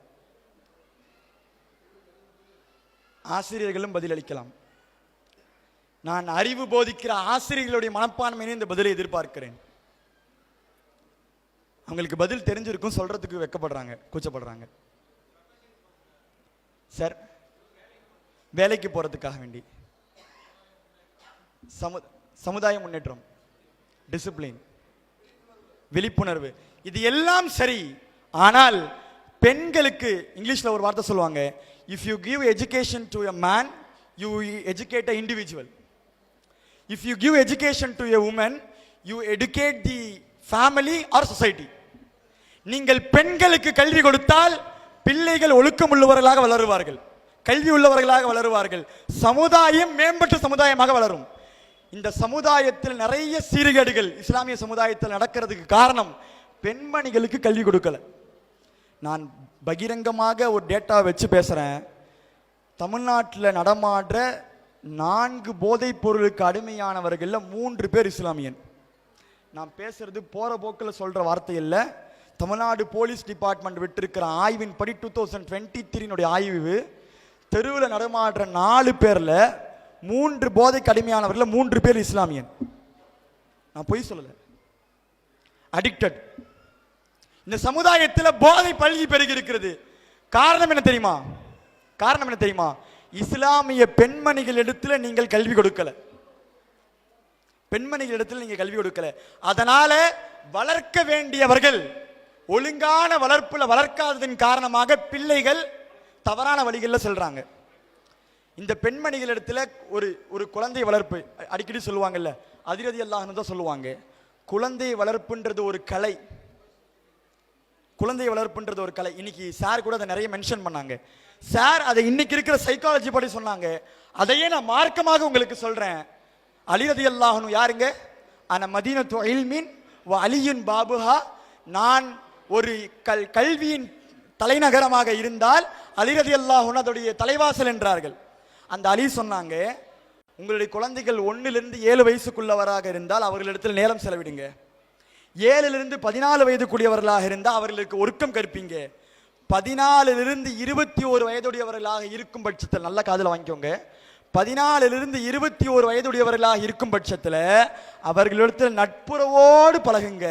ஆசிரியர்களும் பதிலளிக்கலாம். நான் அறிவு போதிக்கிற ஆசிரியர்களுடைய மனப்பான்மையை இந்த பதிலை எதிர்பார்க்கிறேன். அவங்களுக்கு பதில் தெரிஞ்சிருக்கும், சொல்றதுக்கு வெட்கப்படுறாங்க, கூச்சப்படுறாங்க. சார், வேலைக்கு போறதுக்காக வேண்டி சமுதாய முன்னேற்றம், டிசிப்ளின், விழிப்புணர்வு, இது எல்லாம் சரி. ஆனால் பெண்களுக்கு இங்கிலீஷ்ல ஒரு வார்த்தை சொல்லுவாங்க, if you give education to a man you educate a individual. If you give education to a woman you educate the family or society. நீங்கள் பெண்களுக்கு கல்வி கொடுத்தால் பிள்ளைகள் ஒழுக்கம் உள்ளவர்களாக வளருவார்கள், கல்வி உள்ளவர்களாக வளருவார்கள், சமுதாயம் மேம்பட்ட சமுதாயமாக வளரும். இந்த சமுதாயத்தில் நிறைய சீர்கேடுகள் இஸ்லாமிய சமுதாயத்தில் நடக்கிறதுக்கு காரணம் பெண்மணிகளுக்கு கல்வி கொடுக்கல. நான் பகிரங்கமாக ஒரு டேட்டாவை வச்சு பேசுறேன். தமிழ்நாட்டில் நடமாடுற 4 போதைப் பொருளுக்கு அடிமையானவர்கள் 3 பேர் இஸ்லாமியன். நான் பேசுறது போற போக்கில் சொல்ற வார்த்தை இல்லை. தமிழ்நாடு போலீஸ் டிபார்ட்மெண்ட் விட்டிருக்கிற ஆய்வின் படி 2023 ஆய்வு, தெருவில் நடமாடுற 4 பேர்ல 3 போதைக்கு அடிமையானவர்கள் 3 பேர் இஸ்லாமியன். நான் பொய் சொல்லல, அடிக்டட். இந்த சமுதாயத்தில் போதை பல்கி பெருகி இருக்கிறது. காரணம் என்ன தெரியுமா? காரணம் என்ன தெரியுமா? இஸ்லாமிய பெண்மணிகள் இடத்துல நீங்கள் கல்வி கொடுக்கல, பெண்மணிகள் இடத்துல நீங்க கல்வி கொடுக்கல. அதனால வளர்க்க வேண்டியவர்கள் ஒழுங்கான வளர்ப்புல வளர்க்காததன் காரணமாக பிள்ளைகள் தவறான வழிகளில் செல்றாங்க. இந்த பெண்மணிகள் இடத்துல ஒரு குழந்தை வளர்ப்பு அடிக்கடி சொல்லுவாங்கல்ல, அதிரதி அல்லாஹ்னு தான் சொல்லுவாங்க. குழந்தை வளர்ப்புன்றது ஒரு கலை, குழந்தை வளர்ப்புன்றது ஒரு கலை. இன்னைக்கு சார் கூட அதை நிறைய மென்ஷன் பண்ணாங்க. சார் அதை இன்னைக்கு இருக்கிற சைக்காலஜி படி சொன்னாங்க. அதையே நான் மார்க்கமாக உங்களுக்கு சொல்றேன். அலி ரலியல்லாஹு அன்ஹு யாருங்க? அன மதீனத்து இல்மின் வ அலியுன் பாபுஹா. நான் ஒரு கல்வியின் தலைநகரமாக இருந்தால் அலி ரலியல்லாஹு அன்ஹு அதோடைய தலைவாசல் என்றார்கள். அந்த அலி சொன்னாங்க, உங்களுடைய குழந்தைகள் 1 to 7 வயசுக்குள்ளவராக இருந்தால் அவர்களிடத்தில் நேரம் செலவிடுங்க. 7 to 14 வயதுக்குரியவர்களாக இருந்தால் அவர்களுக்கு ஒழுக்கம் கற்பீங்க. 14 to 21 வயதுடையவர்களாக இருக்கும் பட்சத்தில், நல்ல காதில் வாங்கிக்கோங்க, 14 to 21 வயதுடையவர்களாக இருக்கும் பட்சத்தில் அவர்களிடத்தில் நட்புறவோடு பழகுங்க.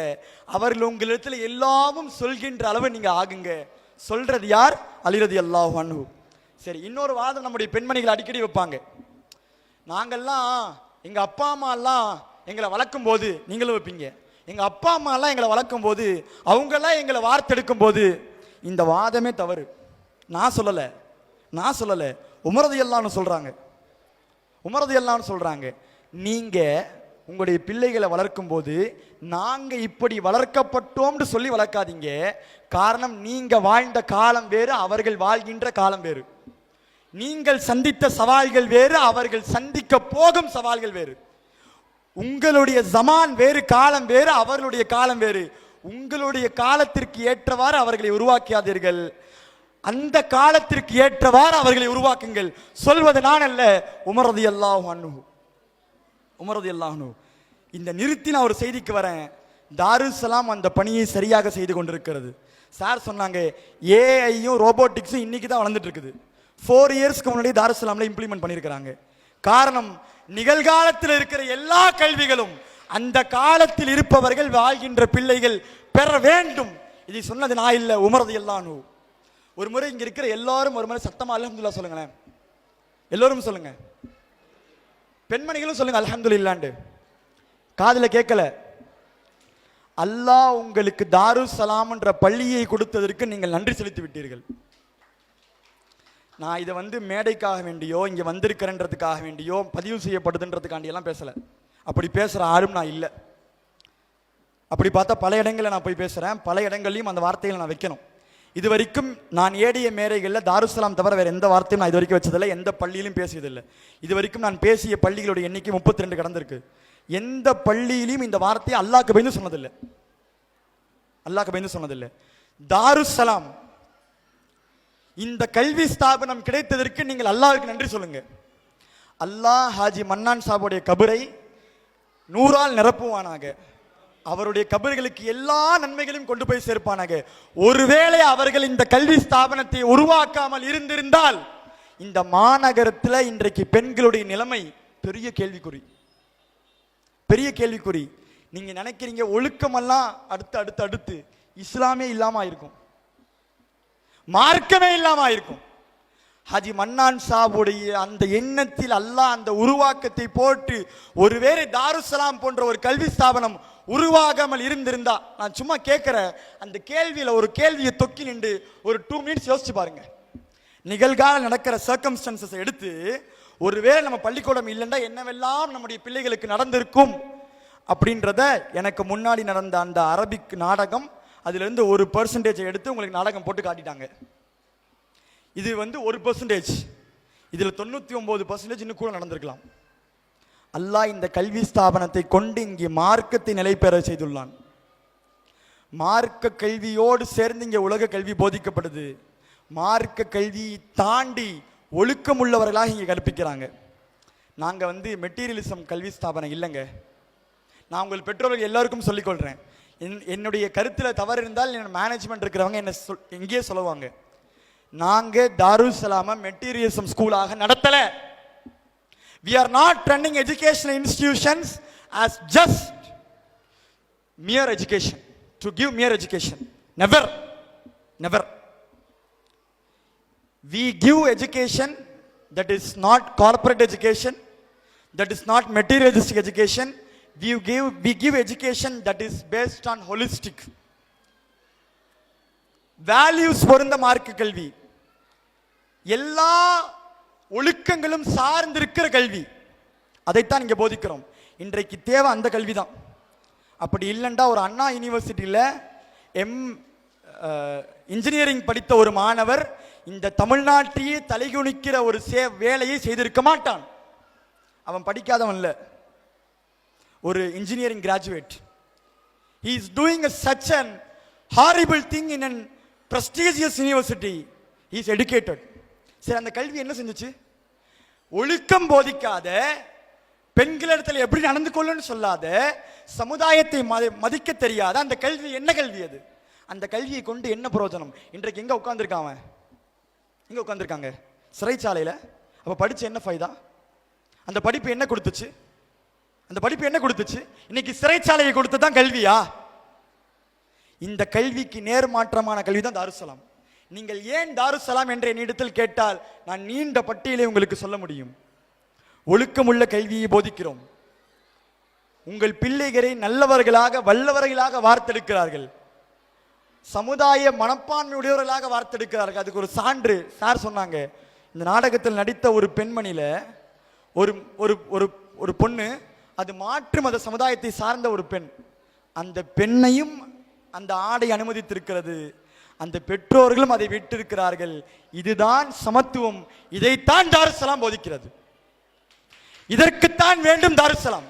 அவர்கள் உங்களிடத்தில் எல்லாமும் சொல்கின்ற அளவு நீங்க ஆகுங்க. சொல்றது யார்? அலி ரலியல்லாஹு அன்ஹு. சரி, இன்னொரு வாதம் நம்முடைய பெண்மணிகள் அடிக்கடி வைப்பாங்க. நாங்கள்லாம் எங்க அப்பா அம்மா எல்லாம் எங்களை வளர்க்கும் போது, நீங்களும் வைப்பீங்க, எங்க அப்பா அம்மா எல்லாம் எங்களை வளர்க்கும் போது அவங்கெல்லாம் எங்களை வார்த்தெடுக்கும் போது. இந்த வாதமே தவறு. நான் சொல்லல, உமர் ரலியல்லாஹு அன்ஹு சொல்றாங்க. உமர் ரலியல்லாஹு அன்ஹு சொல்றாங்க, நீங்க உங்களுடைய பிள்ளைகளை வளர்க்கும் போது நாங்க இப்படி வளர்க்கப்பட்டோம்னு சொல்லி வளர்க்காதீங்க. காரணம், நீங்க வாழ்ந்த காலம் வேறு, அவர்கள் வாழ்கின்ற காலம் வேறு. நீங்கள் சந்தித்த சவால்கள் வேறு, அவர்கள் சந்திக்க போகும் சவால்கள் வேறு. உங்களுடைய ஜமான் வேறு, காலம் வேறு, அவர்களுடைய காலம் வேறு. உங்களுடைய காலத்திற்கு ஏற்றவாறு அவர்களை உருவாக்கியாதீர்கள். அந்த காலத்திற்கு ஏற்றவாறு அவர்களை உருவாக்குங்கள். சொல்வது நான் அல்ல, உமர் ரலியல்லாஹு அன்ஹு. உமர் ரலியல்லாஹு அன்ஹு. இந்த நிறுத்தி நான் ஒரு செய்திக்கு வரேன். தாருஸ்ஸலாம் அந்த பணியை சரியாக செய்து கொண்டிருக்கிறது. சார் சொன்னாங்க, ஏஐயும் ரோபோட்டிக்ஸும் இன்னைக்கு தான் வளர்ந்துட்டு இருக்குது. 4 இயர்ஸ்க்கு முன்னாடி தாருஸ்ஸலாம்ல இம்ப்ளிமெண்ட் பண்ணியிருக்கிறாங்க. காரணம், நிகழ்காலத்தில் இருக்கிற எல்லா கல்விகளும் அந்த காலத்தில் இருப்பவர்கள் வாழ்கின்ற பிள்ளைகள் பெற வேண்டும். இதை சொன்னது நான் இல்லை, உமர் ரலியல்லாஹு அன்ஹு. ஒரு முறை இங்க இருக்கிற எல்லாரும் ஒரு முறை சத்தமா அல்ஹம்துலில்லாஹ் சொல்லுங்களேன். எல்லோரும் சொல்லுங்க, பெண்மணிகளும் சொல்லுங்க அல்ஹம்துலில்லாஹ்னு. காதுல கேட்கல. அல்லாஹ் உங்களுக்கு தாருஸ்ஸலாம்ன்ற பள்ளியை கொடுத்ததற்கு நீங்கள் நன்றி செலுத்தி விட்டீர்கள். நான் இதை மேடைக்காக வேண்டியோ இங்க வந்திருக்கிறேன்றதுக்காக வேண்டியோ பதிவு செய்யப்படுதுன்றதுக்காண்டி எல்லாம் பேசல. அப்படி பேசுற ஆளும் நான் இல்லை. அப்படி பார்த்தா பல இடங்களில் நான் போய் பேசுறேன், பல இடங்கள்லையும் அந்த வார்த்தைகளை நான் வைக்கணும். இது வரைக்கும் நான் ஏடிய மேடைகளில் தாருஸ்ஸலாம் தவிர வேற எந்த வார்த்தையும் நான் இது வரைக்கும் வச்சதில்லை, எந்த பள்ளியிலும் பேசியதில்லை. இது வரைக்கும் நான் பேசிய பள்ளிகளுடைய எண்ணிக்கை 32 கடந்திருக்கு. எந்த பள்ளியிலையும் இந்த வார்த்தையை அல்லாஹ்க்கு பயந்து சொன்னதில்லை. அல்லாஹ்க்கு பயந்து சொன்னதில்லை. தாருஸ்ஸலாம் இந்த கல்வி ஸ்தாபனம் கிடைத்ததற்கு நீங்கள் அல்லாஹ்வுக்கு நன்றி சொல்லுங்க. அல்லாஹ் ஹாஜி மன்னான் சாபுடைய கபரை 100ஆல் நிரப்புவானாக. அவருடைய கபர்களுக்கு எல்லா நன்மைகளையும் கொண்டு போய் சேர்ப்பானாக. ஒருவேளை அவர்கள் இந்த கல்வி ஸ்தாபனத்தை உருவாக்காமல் இருந்திருந்தால் இந்த மாநகரத்தில் இன்றைக்கு பெண்களுடைய நிலைமை பெரிய கேள்விக்குறி, பெரிய கேள்விக்குறி. நீங்க நினைக்கிறீங்க ஒழுக்கமெல்லாம் அடுத்து அடுத்து அடுத்து இஸ்லாமே இல்லாம இருக்கும், மார்க்கமே இல்லாம இருக்கும். ஹாஜி மன்னான் சாபுடைய அந்த எண்ணத்தில் அல்லாஹ் அந்த உருவாக்கத்தை போட்டு ஒருவேளை தாருஸ்ஸலாம் போன்ற ஒரு கல்வி ஸ்தாபனம் உருவாகாமல் இருந்திருந்தா, நான் சும்மா கேட்கிற அந்த கேள்வியில ஒரு கேள்வியை தொக்கி நின்று ஒரு 2 மினிட்ஸ் யோசிச்சு பாருங்க. நிகழ்கால நடக்கிற சர்க்கம்ஸ்டன்சஸ் எடுத்து ஒருவேளை நம்ம பள்ளிக்கூடம் இல்லைன்னா என்னவெல்லாம் நம்முடைய பிள்ளைகளுக்கு நடந்திருக்கும் அப்படின்றத எனக்கு முன்னாடி நடந்த அந்த அரபிக் நாடகம் அதுல இருந்து 1% எடுத்து உங்களுக்கு நாடகம் போட்டு காட்டிட்டாங்க. இது 1%, இதுல 99% இன்னும் கூட நடந்திருக்கலாம். அல்லாஹ் இந்த கல்வி ஸ்தாபனத்தை கொண்டு இங்கே மார்க்கத்தை நிலை பெற செய்துள்ளான். மார்க்க கல்வியோடு சேர்ந்து இங்கே உலக கல்வி போதிக்கப்படுது. மார்க்க கல்வியை தாண்டி ஒழுக்கம் உள்ளவர்களாக இங்கே கற்பிக்கிறாங்க. நாங்கள் மெட்டீரியலிசம் கல்வி ஸ்தாபனம் இல்லைங்க. நான் உங்கள் பெற்றோர்கள் எல்லாருக்கும் சொல்லிக்கொள்கிறேன், என்னுடைய கருத்தில் தவறு இருந்தால் என் மேனேஜ்மெண்ட் இருக்கிறவங்க என்ன எங்கேயே சொல்லுவாங்க. நாங்கள் தாருஸ்ஸலாமை மெட்டீரியலிசம் ஸ்கூலாக நடத்தலை. We are not running educational institutions as just mere education, to give mere education. Never, never. We give education that is not corporate education, that is not materialistic education. We give education that is based on holistic values. பொருந்த மார்க்க கல்வி எல்லா ஒழுக்கங்களும் சார்ந்திருக்கிற கல்வி, அதைத்தான் இங்கே போதிக்கிறோம். இன்றைக்கு தேவை அந்த கல்வி தான். அப்படி இல்லைண்டா ஒரு அண்ணா யூனிவர்சிட்டியில் இன்ஜினியரிங் படித்த ஒரு மாணவர் இந்த தமிழ்நாட்டையே தலைகுனிக்கிற ஒரு வேலையை செய்திருக்க மாட்டான். அவன் படிக்காதவன் இல்லை, ஒரு engineering graduate. He is doing such an horrible thing in a prestigious university. He is educated. சரி, அந்த கல்வி என்ன செஞ்சுச்சு? ஒழுக்கம் போதிக்காத, பெண்களிடத்தில் எப்படி நடந்து கொள்ளணும்னு சொல்லாத, சமுதாயத்தை மதிக்க தெரியாத அந்த கல்வி என்ன கல்வி அது? அந்த கல்வியை கொண்டு என்ன பிரயோஜனம்? இன்றைக்கு எங்க உட்கார்ந்துருக்காங்க? எங்க உட்கார்ந்துருக்காங்க? சிறைச்சாலையில். அப்ப படிச்சு என்ன ஃபைதா? அந்த படிப்பு என்ன கொடுத்துச்சு? அந்த படிப்பு என்ன கொடுத்துச்சு? இன்னைக்கு சிறைச்சாலையை கொடுத்து தான் கல்வியா? இந்த கல்விக்கு நேர்மாற்றமான கல்வி தான் தாருஸ்ஸலாம். நீங்கள் ஏன் தாருஸ்ஸலாம் என்ற என்னிடத்தில் கேட்டால் நான் நீண்ட பட்டியலை உங்களுக்கு சொல்ல முடியும். ஒழுக்கமுள்ள கல்வியை போதிக்கிறோம். உங்கள் பிள்ளைகளை நல்லவர்களாக வல்லவர்களாக வார்த்தெடுக்கிறார்கள், சமுதாய மனப்பான்மையுடையவர்களாக வார்த்தெடுக்கிறார்கள். அதுக்கு ஒரு சான்று சார் சொன்னாங்க. இந்த நாடகத்தில் நடித்த ஒரு பெண்மணியில ஒரு ஒரு ஒரு பொண்ணு, அது மாற்று மத சமுதாயத்தை சார்ந்த ஒரு பெண். அந்த பெண்ணையும் அந்த ஆடை அனுமதித்திருக்கிறது, அந்த பெற்றோர்களும் அதை விட்டிருக்கிறார்கள். இதுதான் சமத்துவம். இதைத்தான் தாருஸ்ஸலாம் போதிக்கிறது. இதற்குத்தான் வேண்டும் தாருஸ்ஸலாம்.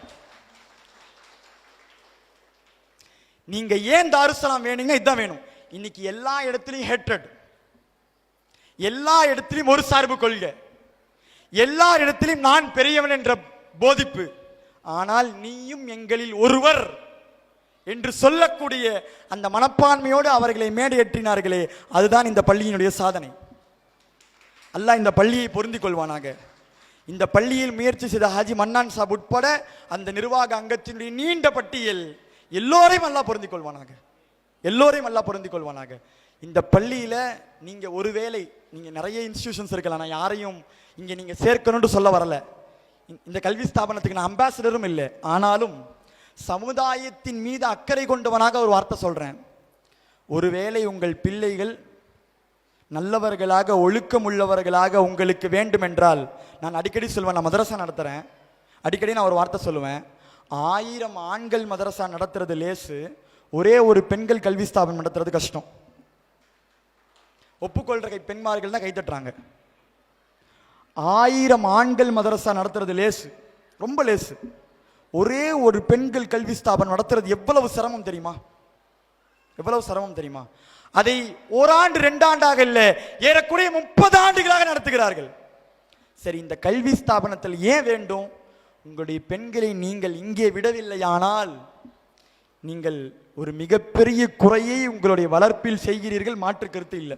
நீங்க ஏன் தாருஸ்ஸலாம் வேணுங்க? இதுதான் வேணும். இன்னைக்கு எல்லா இடத்துலையும் ஹேட்ரட், எல்லா இடத்திலும் ஒரு சார்பு கொள்கை, எல்லா இடத்திலும் நான் பெரியவன் என்ற போதிப்பு. ஆனால் நீயும் எங்களில் ஒருவர் என்று சொல்லக்கூடிய அந்த மனப்பான்மையோடு அவர்களை மேடையேற்றினார்களே, அதுதான் இந்த பள்ளியினுடைய சாதனை. அல்லாஹ் இந்த பள்ளியை பொருந்திக் கொள்வானாக. இந்த பள்ளியில் முயற்சி செய்த ஹாஜி மன்னான் சாப் உட்பட அந்த நிர்வாக அங்கத்தினுடைய நீண்ட பட்டியல் எல்லோரையும் அல்லாஹ் பொருந்திக் கொள்வானாக, எல்லோரையும் அல்லாஹ் பொருந்திக் கொள்வானாக. இந்த பள்ளியில நீங்க ஒருவேளை நீங்க நிறைய இன்ஸ்டிடியூஷன்ஸ் இருக்கலாம், நான் யாரையும் இங்க நீங்க சேர்க்கணும்னு சொல்ல வரல. இந்த கல்வி ஸ்தாபனத்துக்கு நான் அம்பாசிடரும் இல்லை. ஆனாலும் சமுதாயத்தின் மீது அக்கறை கொண்டவனாக ஒரு வார்த்தை சொல்றேன். ஒருவேளை உங்கள் பிள்ளைகள் நல்லவர்களாக ஒழுக்கம் உள்ளவர்களாக உங்களுக்கு வேண்டும் என்றால், நான் அடிக்கடி சொல்வேன், நான் மதரசா நடத்துறேன், அடிக்கடி நான் ஒரு வார்த்தை சொல்லுவேன், 1000 ஆண்கள் மதரசா நடத்துறது லேசு, ஒரே ஒரு பெண்கள் கல்வி ஸ்தாபனம் நடத்துறது கஷ்டம். ஒப்புக்கொள்ற பெண்மார்கள் தான் கைத்தட்டுறாங்க. 1000 ஆண்கள் மதரசா நடத்துறது லேசு, ரொம்ப லேசு. ஒரே ஒரு பெண்கள் கல்வி ஸ்தாபனம் நடத்துறது எவ்வளவு சிரமம் தெரியுமா? எவ்வளவு சிரமம் தெரியுமா? அதை ஓராண்டு 2 ஆண்டாக இல்லை, ஏறக்குறைய 30 ஆண்டுகளாக நடத்துகிறார்கள். சரி, இந்த கல்வி ஸ்தாபனத்தில் ஏன் வேண்டும்? உங்களுடைய பெண்களை நீங்கள் இங்கே விடவில்லையானால் நீங்கள் ஒரு மிகப்பெரிய குறையை உங்களுடைய வளர்ப்பில் செய்கிறீர்கள், மாற்று கருத்து இல்லை.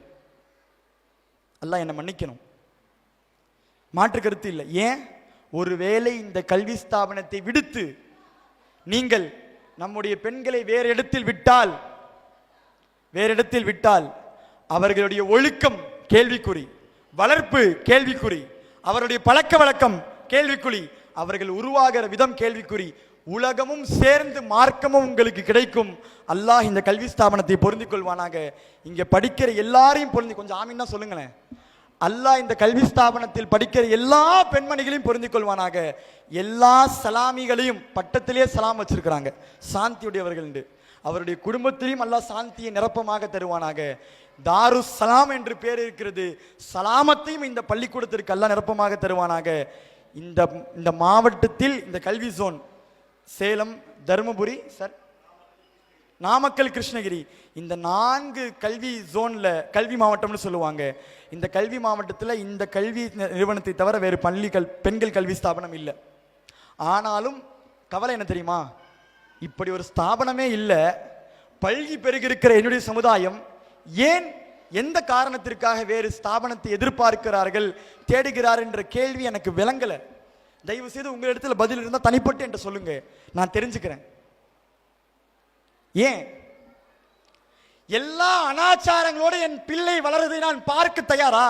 அல்லாஹ் என்னை மன்னிக்கணும், மாற்று கருத்து இல்லை. ஏன்? ஒருவேளை இந்த கல்வி ஸ்தாபனத்தை விடுத்து நீங்கள் நம்முடைய பெண்களை வேறு இடத்தில் விட்டால் அவர்களுடைய ஒழுக்கம் கேள்விக்குறி, வளர்ப்பு கேள்விக்குறி, அவருடைய பழக்க வழக்கம் கேள்விக்குறி, அவர்கள் உருவாகிற விதம் கேள்விக்குறி, உலகமும் சேர்ந்து மார்க்கமும் உங்களுக்கு கிடைக்கும். அல்லாஹ் இந்த கல்வி ஸ்தாபனத்தை பொருந்திக் கொள்வானாக. இங்க படிக்கிற எல்லாரையும் பொருந்தி, கொஞ்சம் ஆமீன் தான் சொல்லுங்களேன். அல்லாஹ் இந்த கல்வி ஸ்தாபனத்தில் படிக்கிற எல்லா பெண்மணிகளையும் பொருந்திக் கொள்வானாக. எல்லா சலாமிகளையும் பட்டத்திலே சலாம் வச்சிருக்கிறாங்க, சாந்தியுடையவர்கள் என்று. அவருடைய குடும்பத்திலையும் அல்லாஹ் சாந்தியை நிரப்பமாக தருவானாக. தாரு சலாம் என்று பேர் இருக்கிறது, சலாமத்தையும் இந்த பள்ளிக்கூடத்திற்கு அல்லாஹ் நிரப்பமாக தருவானாக. இந்த மாவட்டத்தில் இந்த கல்வி ஜோன் சேலம், தருமபுரி, நாமக்கல், கிருஷ்ணகிரி, இந்த 4 கல்வி ஜோன்ல கல்வி மாவட்டம்னு சொல்லுவாங்க. இந்த கல்வி மாவட்டத்தில் இந்த கல்வி நிறுவனத்தை தவிர வேறு பெண்கள் கல்வி ஸ்தாபனம் இல்லை. ஆனாலும் கவலை என்ன தெரியுமா? இப்படி ஒரு ஸ்தாபனமே இல்லை, பல்கி பெருகிருக்கிற என்னுடைய சமுதாயம் ஏன் எந்த காரணத்திற்காக வேறு ஸ்தாபனத்தை எதிர்பார்க்கிறார்கள், தேடுகிறார் என்ற கேள்வி எனக்கு விளங்கலை. தயவு செய்து உங்களிடத்தில் பதில் இருந்தால் தனிப்பட்டு என்று சொல்லுங்க, நான் தெரிஞ்சுக்கிறேன். ஏன் எல்லா அனாச்சாரங்களோடு என் பிள்ளை வளருதை நான் பார்க்க தயாரா?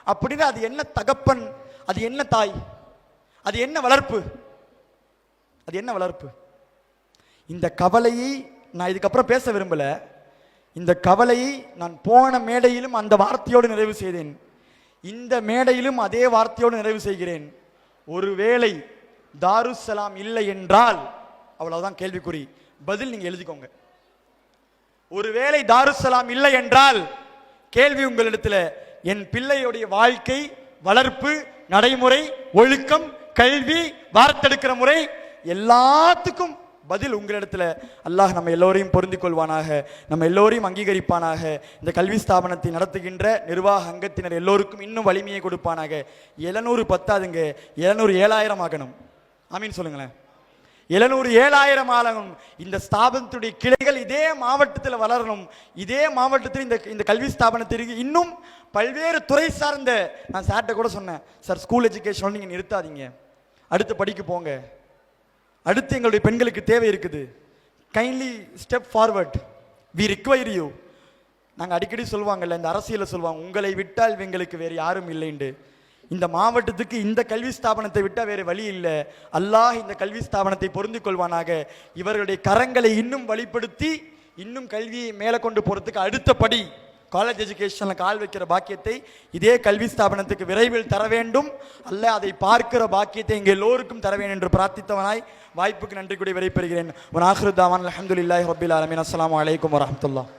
அப்படின்னு அது என்ன தகப்பன், அது என்ன தாய், அது என்ன வளர்ப்பு, அது என்ன வளர்ப்பு? இந்த கவலையை நான் இதுக்கப்புறம் பேச விரும்பல. இந்த கவலையை நான் போன மேடையிலும் அந்த வார்த்தையோடு நிறைவு செய்தேன், இந்த மேடையிலும் அதே வார்த்தையோடு நிறைவு செய்கிறேன். ஒருவேளை தாருசலாம் இல்லை என்றால் அவ்வளவுதான், கேள்விக்குறி. பதில் நீங்க எழுதிக்கோங்க. ஒருவேளை தாருசலாம் இல்லை என்றால் கேள்வி உங்களிடத்தில், என் பிள்ளையுடைய வாழ்க்கை, வளர்ப்பு, நடைமுறை, ஒழுக்கம், கல்வி, வார்த்தெடுக்கிற முறை, எல்லாத்துக்கும் பதில் உங்களிடத்தில். அல்லாஹ் நம்ம எல்லோரையும் பொருந்திக் கொள்வானாக, நம்ம எல்லோரையும் அங்கீகரிப்பானாக. இந்த கல்வி ஸ்தாபனத்தை நடத்துகின்ற நிர்வாக அங்கத்தினர் எல்லோருக்கும் இன்னும் வலிமையை கொடுப்பானாக. 700 பத்தாதுங்க, 700 7000 ஆகணும். ஆமீன் சொல்லுங்களேன். 700 7000 ஆகணும். இந்த ஸ்தாபனத்துடைய கிளைகள் இதே மாவட்டத்தில் வளரணும். இதே மாவட்டத்தில் இந்த கல்வி ஸ்தாபனத்திற்கு இன்னும் பல்வேறு துறை சார்ந்த, நான் சார்ட்ட கூட சொன்னேன், சார் ஸ்கூல் எஜுகேஷன் நீங்கள் நிறுத்தாதீங்க, அடுத்து படிக்க போங்க, அடுத்து எங்களுடைய பெண்களுக்கு தேவை இருக்குது, kindly step forward, we require you. நாங்கள் அடிக்கடி சொல்லுவாங்கல்ல, இந்த அரசியலில் சொல்லுவாங்க, உங்களை விட்டால் எங்களுக்கு வேறு யாரும் இல்லைண்டு. இந்த மாவட்டத்துக்கு இந்த கல்வி ஸ்தாபனத்தை விட்டால் வேறு வழி இல்லை. அல்லாஹ் இந்த கல்வி ஸ்தாபனத்தை பொருந்திக் கொள்வானாக. இவர்களுடைய கரங்களை இன்னும் வழிப்படுத்தி இன்னும் கல்வியை மேலே கொண்டு போகிறதுக்கு அடுத்த படி காலேஜ் எஜுகேஷனில் கால் வைக்கிற பாக்கியத்தை இதே கல்வி ஸ்தாபனத்துக்கு விரைவில் தர வேண்டும். அல்ல அதை பார்க்கிற பாக்கியத்தை இங்கே எல்லோருக்கும் தர வேண்டும் என்று பிரார்த்தித்தவனாய் வாய்ப்புக்கு நன்றி கூடி விடைபெறுகிறேன். ஆஹிரு தாவான் அல்ஹம்துலில்லாஹி ரப்பில் ஆலமீன். அஸ்ஸலாமு அலைக்கும் வரஹ்மத்துல்லாஹ்.